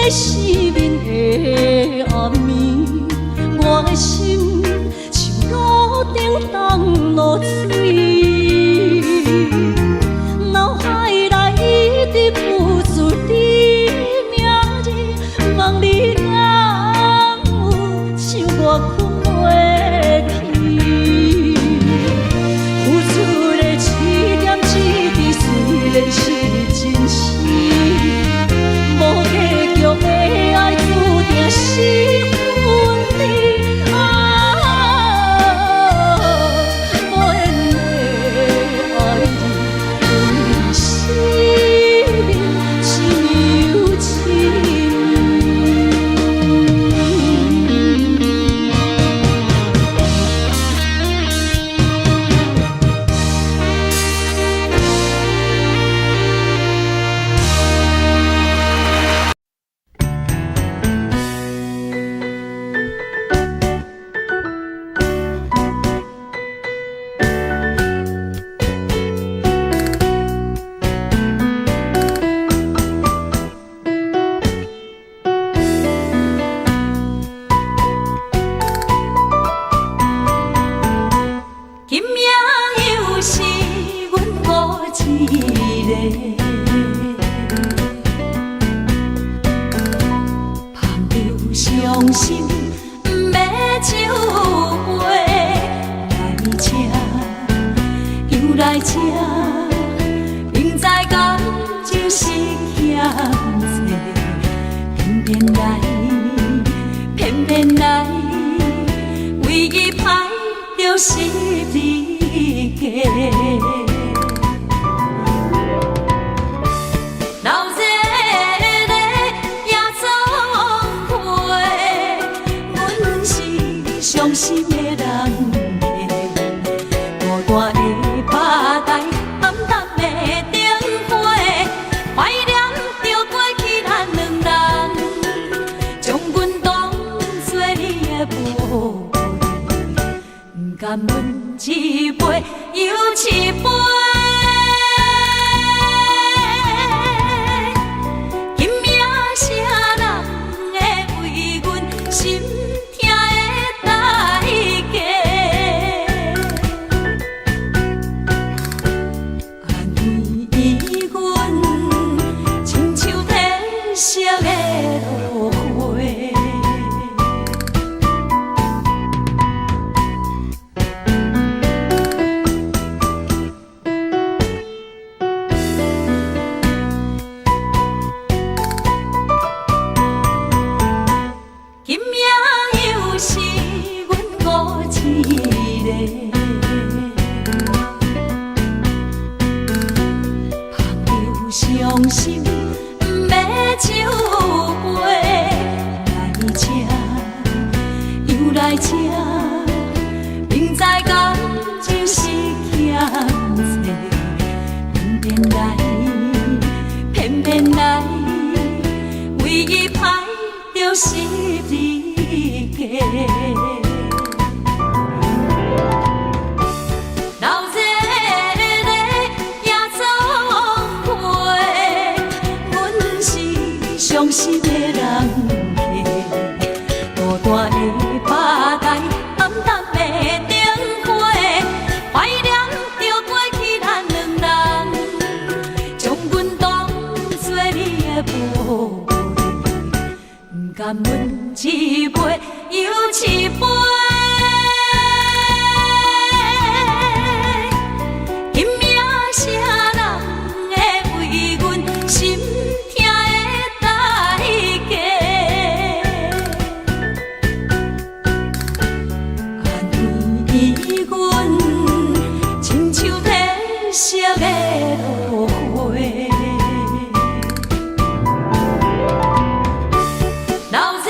个失眠的暗暝，我的心像路顶冻落水，脑海内一直浮出你名字，望你敢有像我困袂去，付出的一点一滴虽然是真实。无结局的爱，注定是分离无缘的爱你，生命亲又亲。今夜又是阮孤一个，捧着伤心不要酒杯，来吃又来吃，明知感情是欠债，偏偏来，偏偏来，为伊歹着是你家。老热热夜总会，阮是伤心的人大大的巴台，暗淡的灯花，怀念着过去咱两人，将阮当作你的宝贝，不甘阮一杯又一杯。今夜啥人会为阮心痛的代价？安慰阮，亲像褪色的落花。今夜又是阮孤一个，捧着伤心不要酒杯，来吃又来吃，明知感情是欠债，偏偏来，偏偏来，为伊歹着是你家。老热热夜总会，阮是伤心的人大大的巴台，暗淡的灯花，怀念着过去咱两人，将阮当作你的宝贝，不甘阮一杯又一杯。今夜啥人会为阮心痛的代价？安慰阮，亲像褪色的落花。老热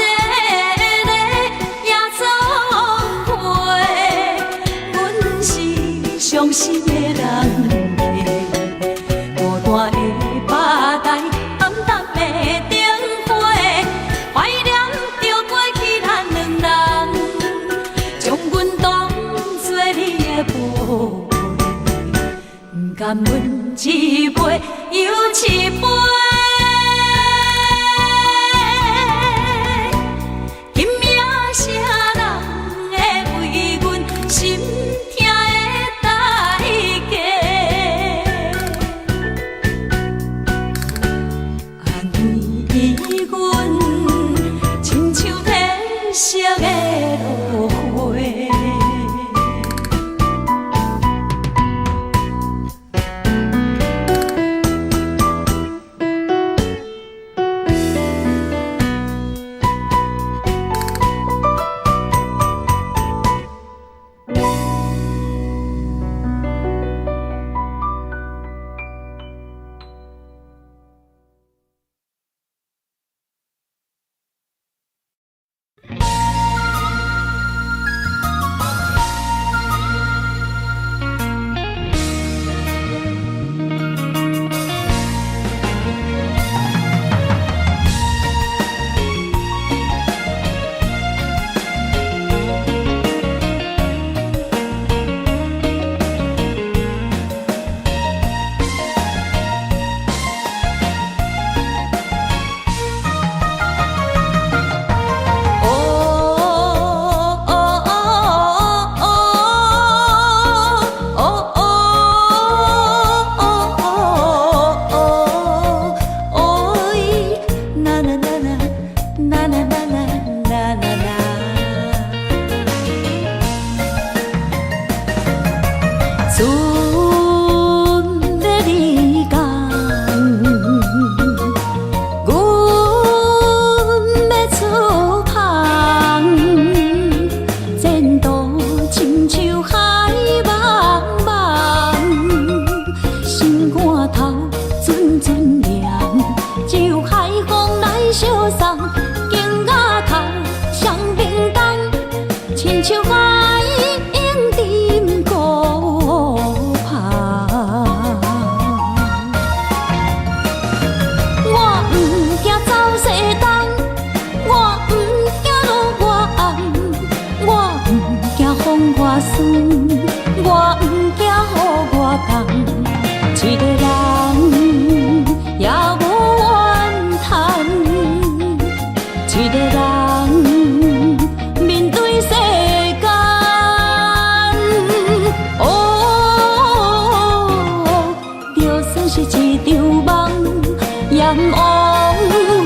阎王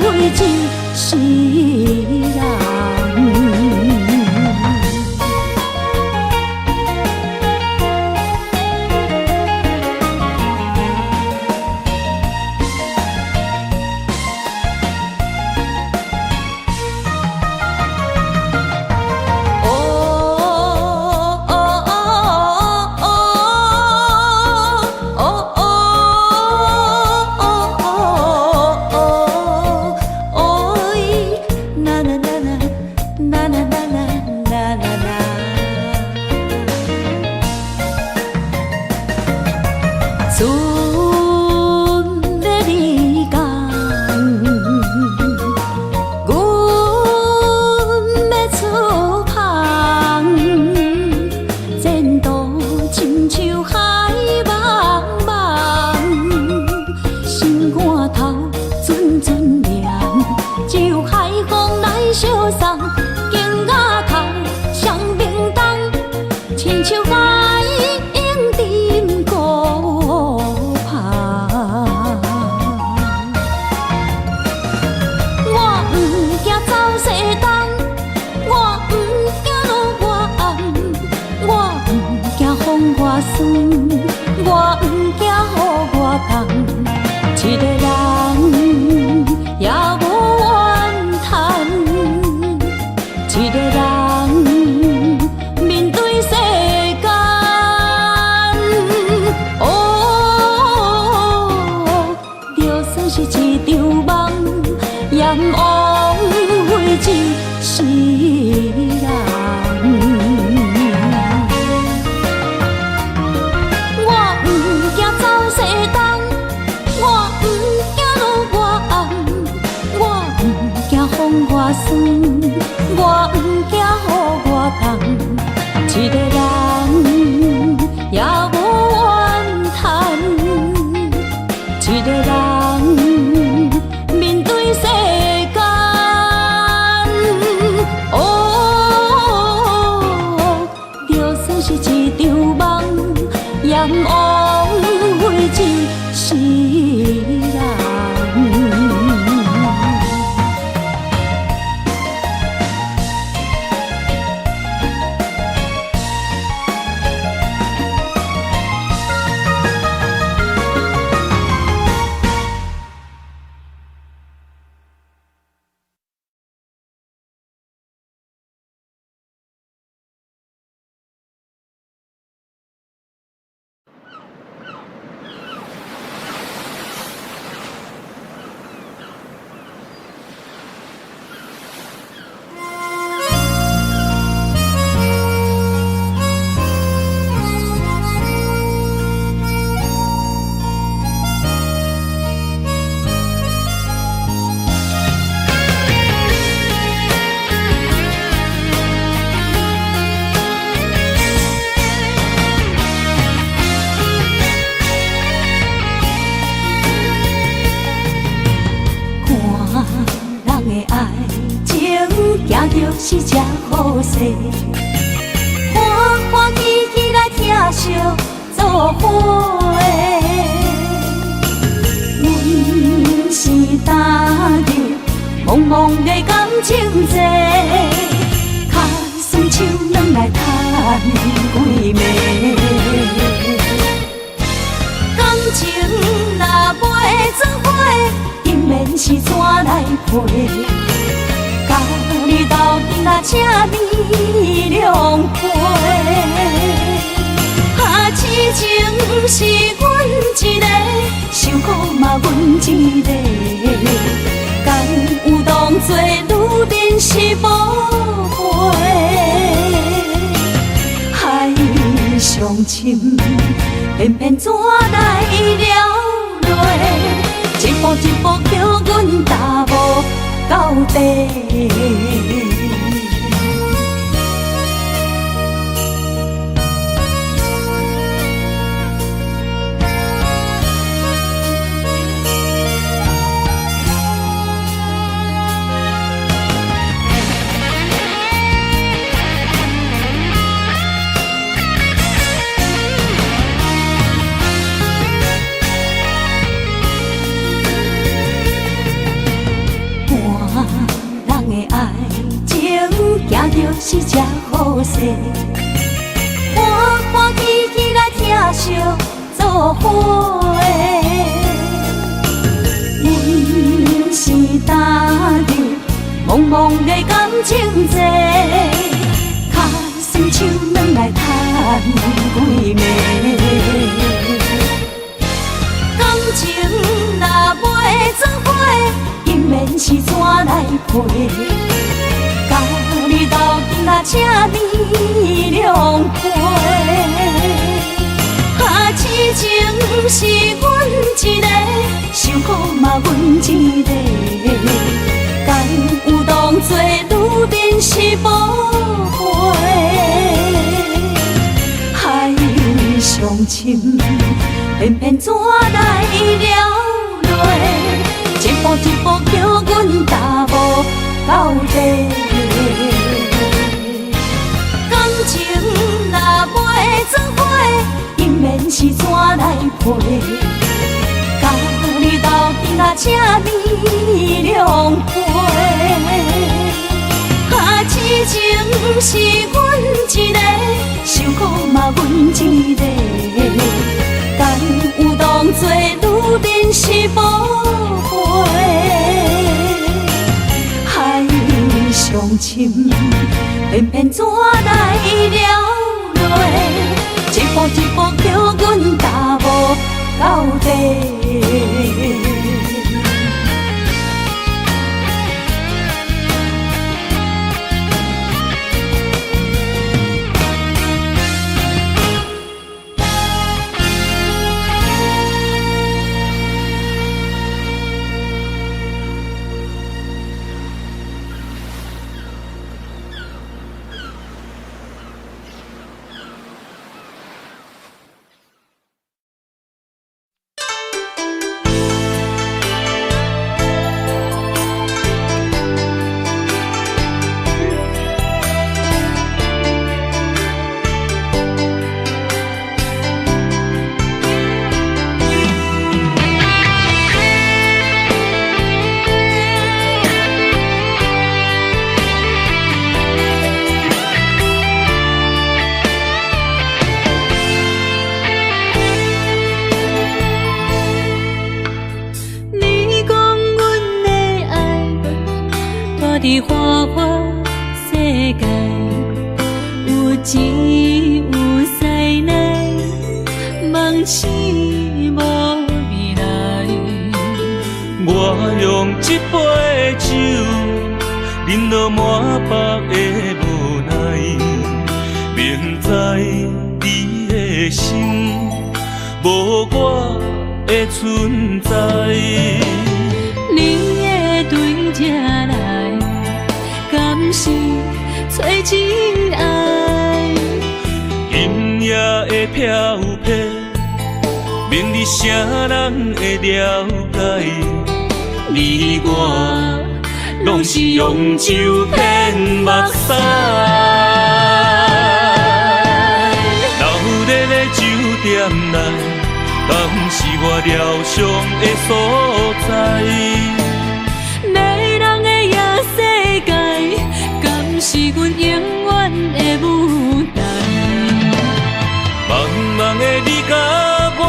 为一世人。我不惊予我讲，一个人也无怨叹，一个人面对世间，就算是一场梦，阎王为一世人。我酸，我不惊予我讲，一个人也无怨叹，一个人面对世间，就算是一场梦，阎王为一世人。是这好势，欢欢喜喜来疼惜做伙的。阮是担着茫茫的感情债，卡酸手软来赚几暝。感情若袂做伙，永免是怎来陪？家己斗阵啊，请你谅解。痴情是阮一个，受苦嘛阮一个。敢有当作女人是无悔？海上深，偏偏怎来了落？一步一步叫阮踏无到底。是这好势，欢欢喜喜来疼惜做伙的。阮是担着茫茫的感情债，卡酸手软来赚几暝。感情若袂做伙，姻缘是怎来陪？甲你斗阵啊，请你谅解。啊，痴情是阮一个，伤苦嘛阮一个。敢有当作女人是无悔？海上深，偏偏怎来了落？一步一步叫阮踏步到底。感情若袂做伙，姻缘是怎来陪？甲你斗阵啊，请你谅解。啊，痴情是阮一个，伤苦嘛阮一个。敢有当作女人是无悔？海上深，偏偏怎来了落？一步一步叫阮踏步到底。伫花花世界，有钱有势来，梦醒无未来。我用一杯酒，饮落满腹的无奈，明知你的心无我的存在。你的对这来，敢是找真爱？今夜的飘泊，明日啥人会了解？你我拢是用酒骗目屎，流热的酒店内，敢是我疗伤的所在？迷人的夜世界，敢是阮永远的舞台？茫茫的你甲我，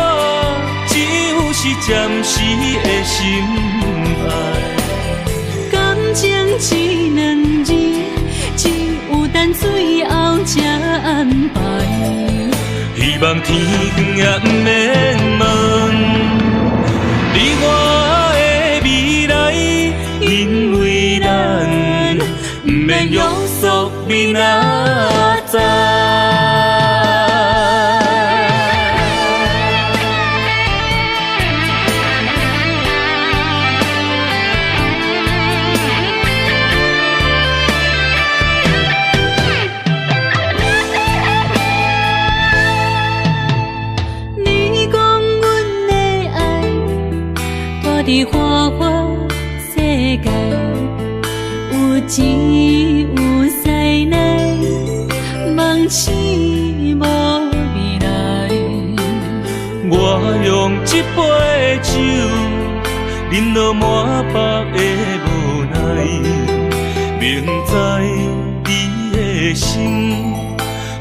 只有是暂时的心爱。感情一两字，只有等最后才安排。希望天光也不免问你我的未来，因为咱不免约束明仔载。伫花花世界，有钱有势来，梦醒无未来。我用一杯酒，饮落满腹的无奈，明知你的心，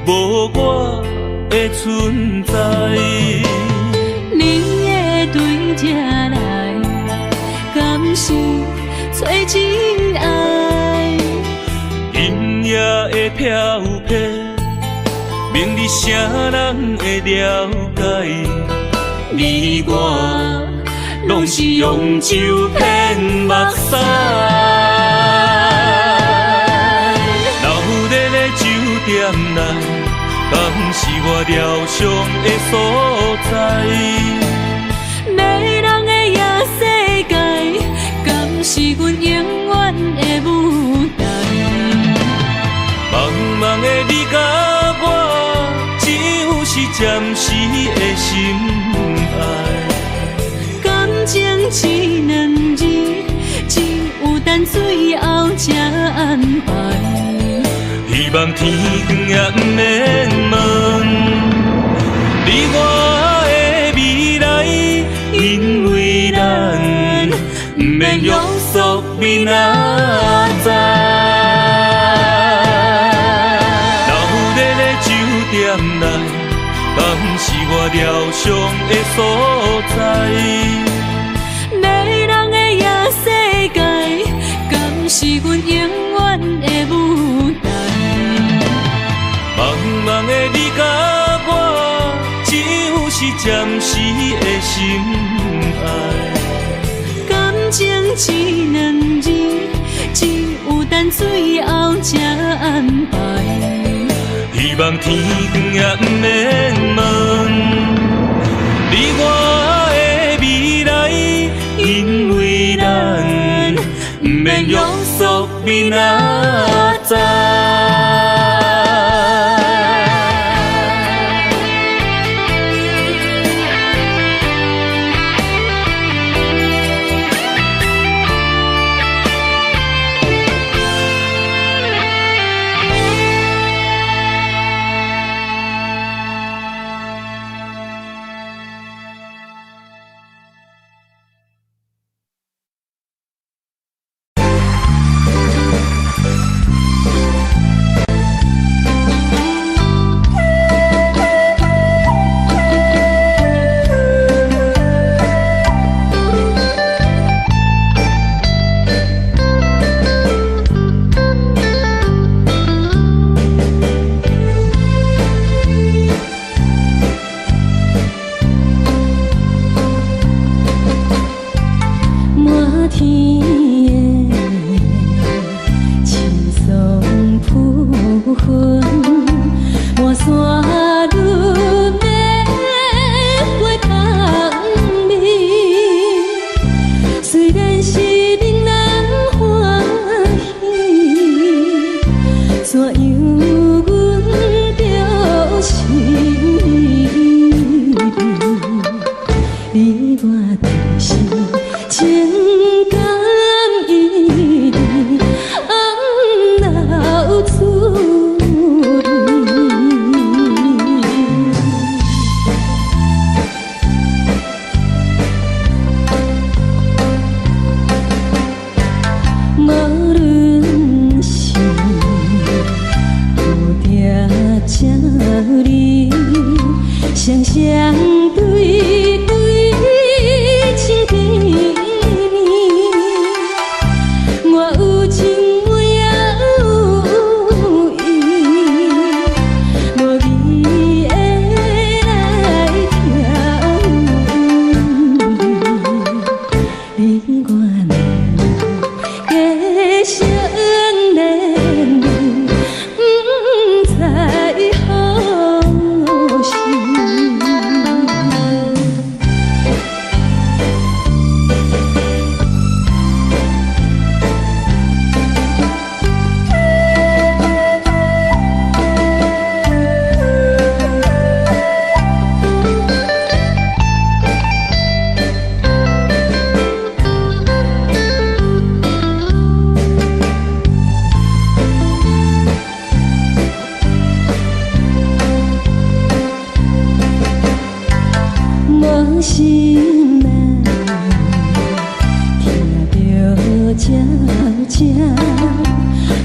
无我的存在。你的对这来，敢是找真爱？音乐的飘飘，明日谁人会了解？你我拢是用酒骗目屎。老日的酒店内，敢是我疗伤的所在？迷人的夜世界，敢是阮永远的舞台？茫茫的你甲我，只有是暂时的心爱。感情只两字，只有等最后才安排。希望天光也不免问你我的未来，因为咱不免约束明仔载。老日的酒店内，敢是我疗伤的所在？迷人的夜世界，敢是阮永远的舞台？茫茫的你甲我，只有是暂时的心爱。感情只两字，只有等最后才安排。希望天光也不免问你我的未来，因为咱不免约束明仔载。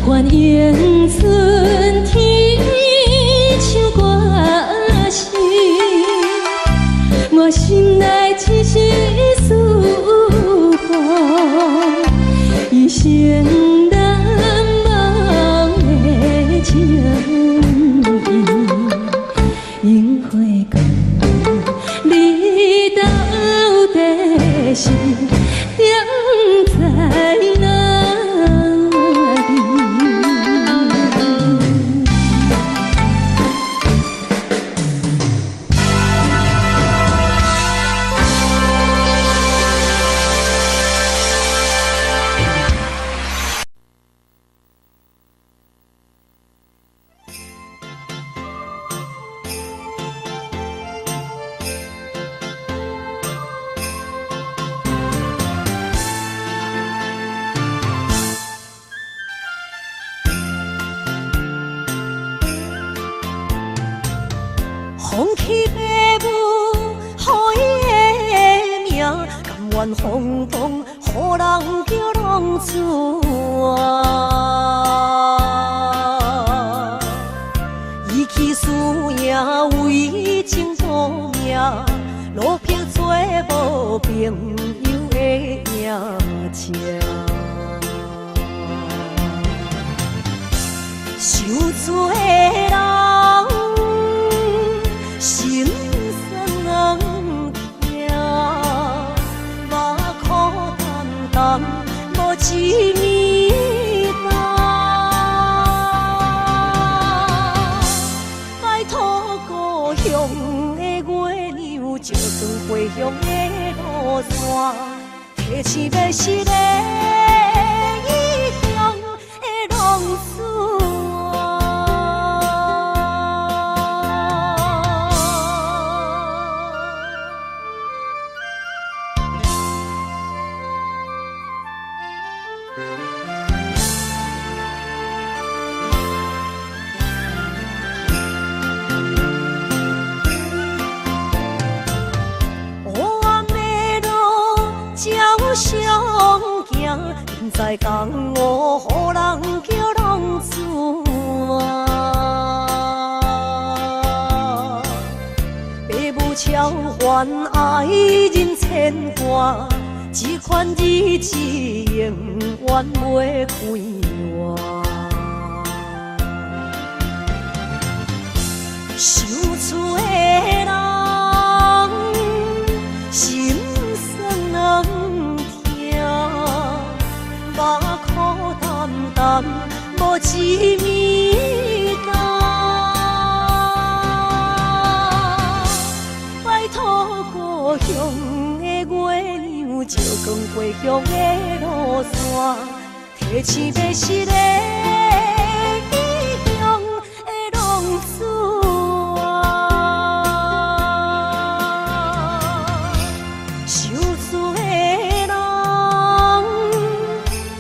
欢迎春。源轰动，予人叫浪子啊！伊去输赢为情赌命，路票做无朋友的赢情。受罪的人心酸痛，目苦淡淡无一面爱托故乡的月亮，照光回乡的路线，提醒要是个异乡的浪子。在江湖，予人叫浪子啊！父母超还爱人牵挂，这款日子永远袂开换。受罪的人心酸目苦淡淡，无一面拜托故乡的月亮，照光回乡的路线，提醒要是个异乡的浪子啊！受罪的人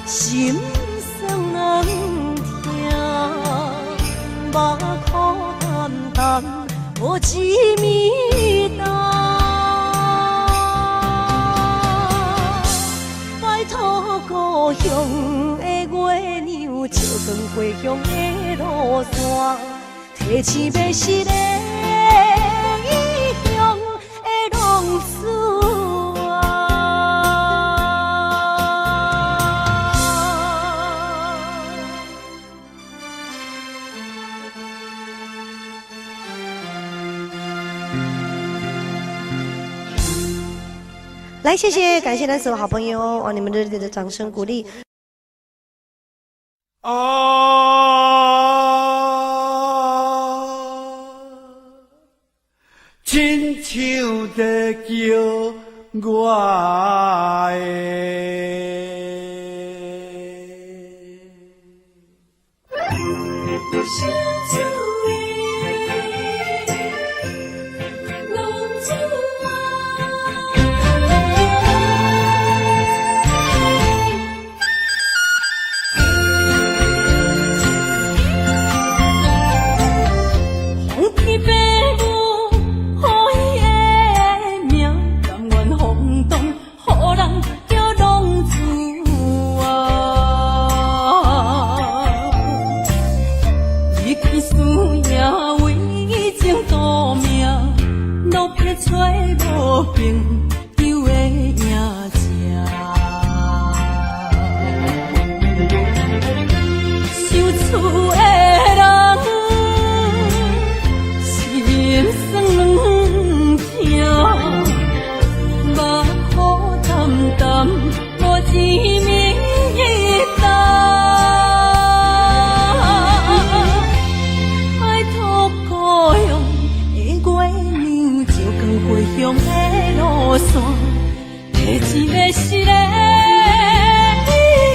心酸痛，目苦淡淡无一面拜托故乡的月亮，照光回乡的路线，提醒要是个异乡的浪子啊！来，谢谢，感谢咱所有好朋友哦，你们热烈的掌声鼓励。亲像在叫我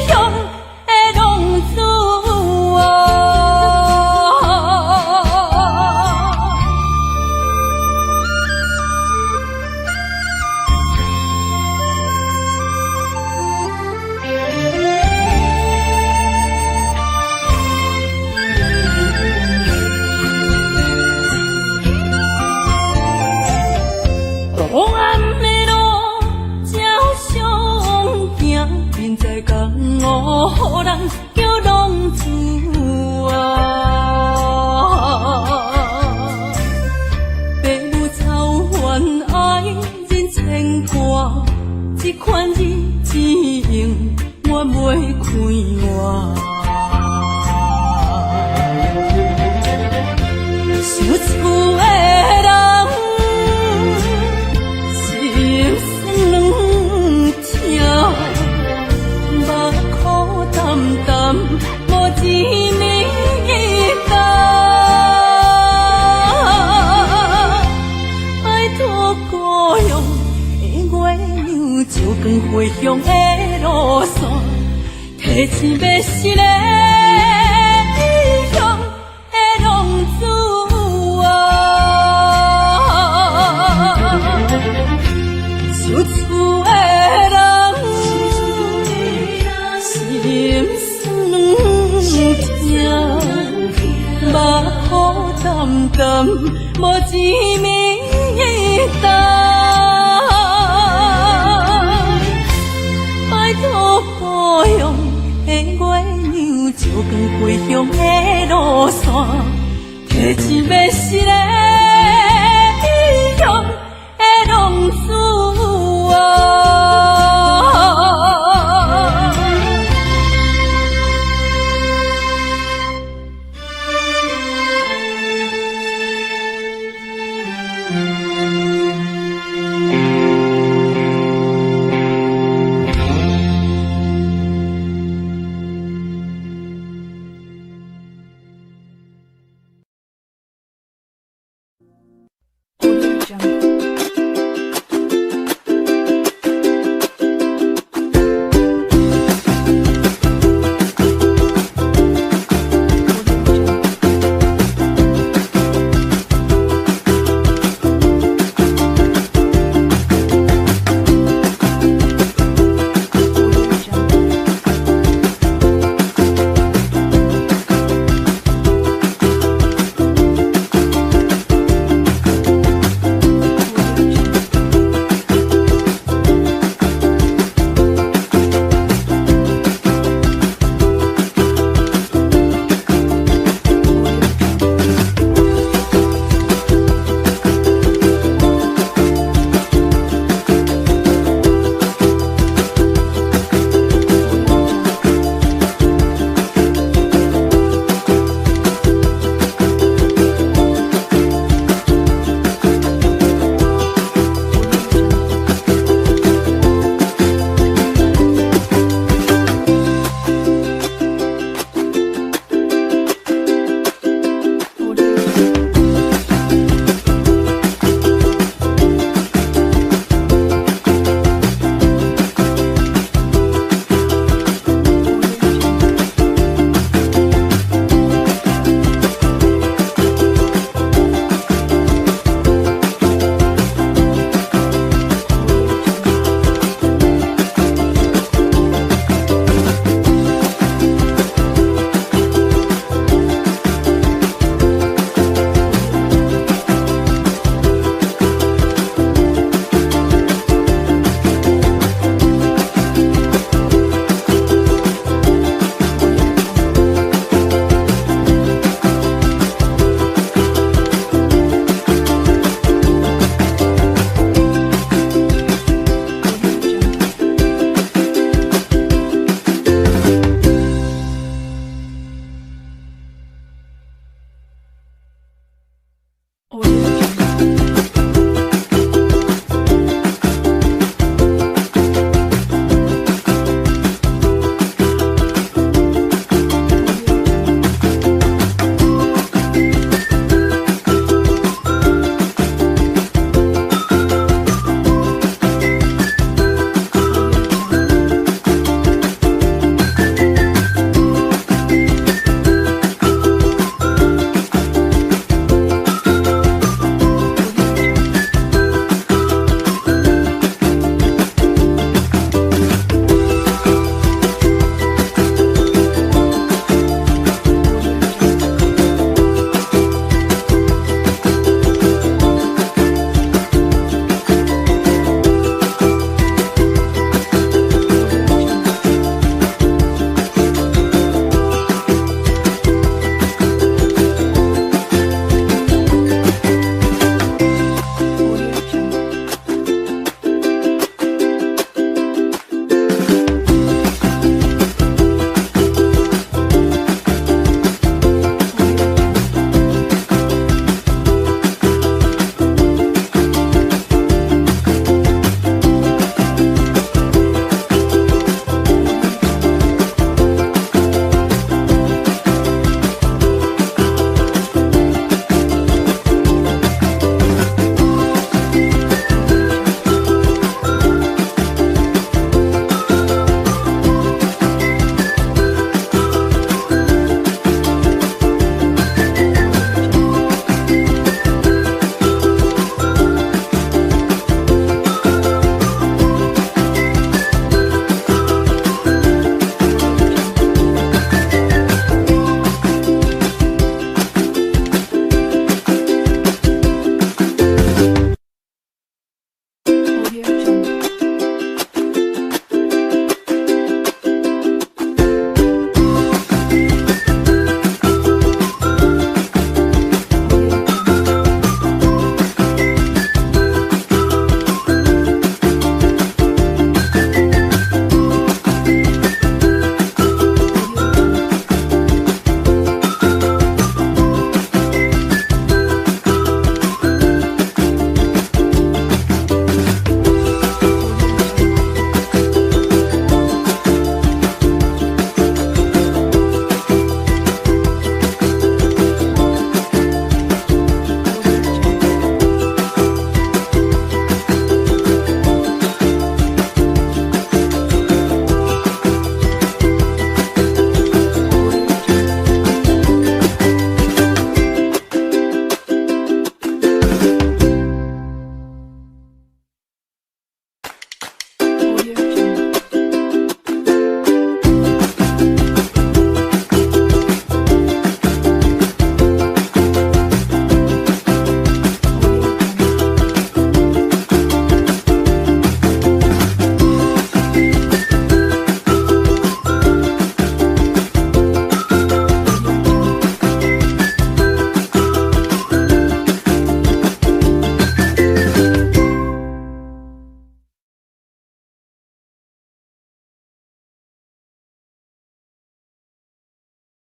乡的浪子啊！免再讲我，予人叫浪子啊！父母操怨爱人牵挂，这款日子用我袂开换。想厝的人，心酸软痛，目苦淡淡，无一面干。拜托故乡的月亮，照光回乡的路线，提醒要是个异乡的浪子。想厝的人，心酸软痛，目苦淡淡，无一面干。拜托故乡的月亮，照光回乡的路线，提醒要是个。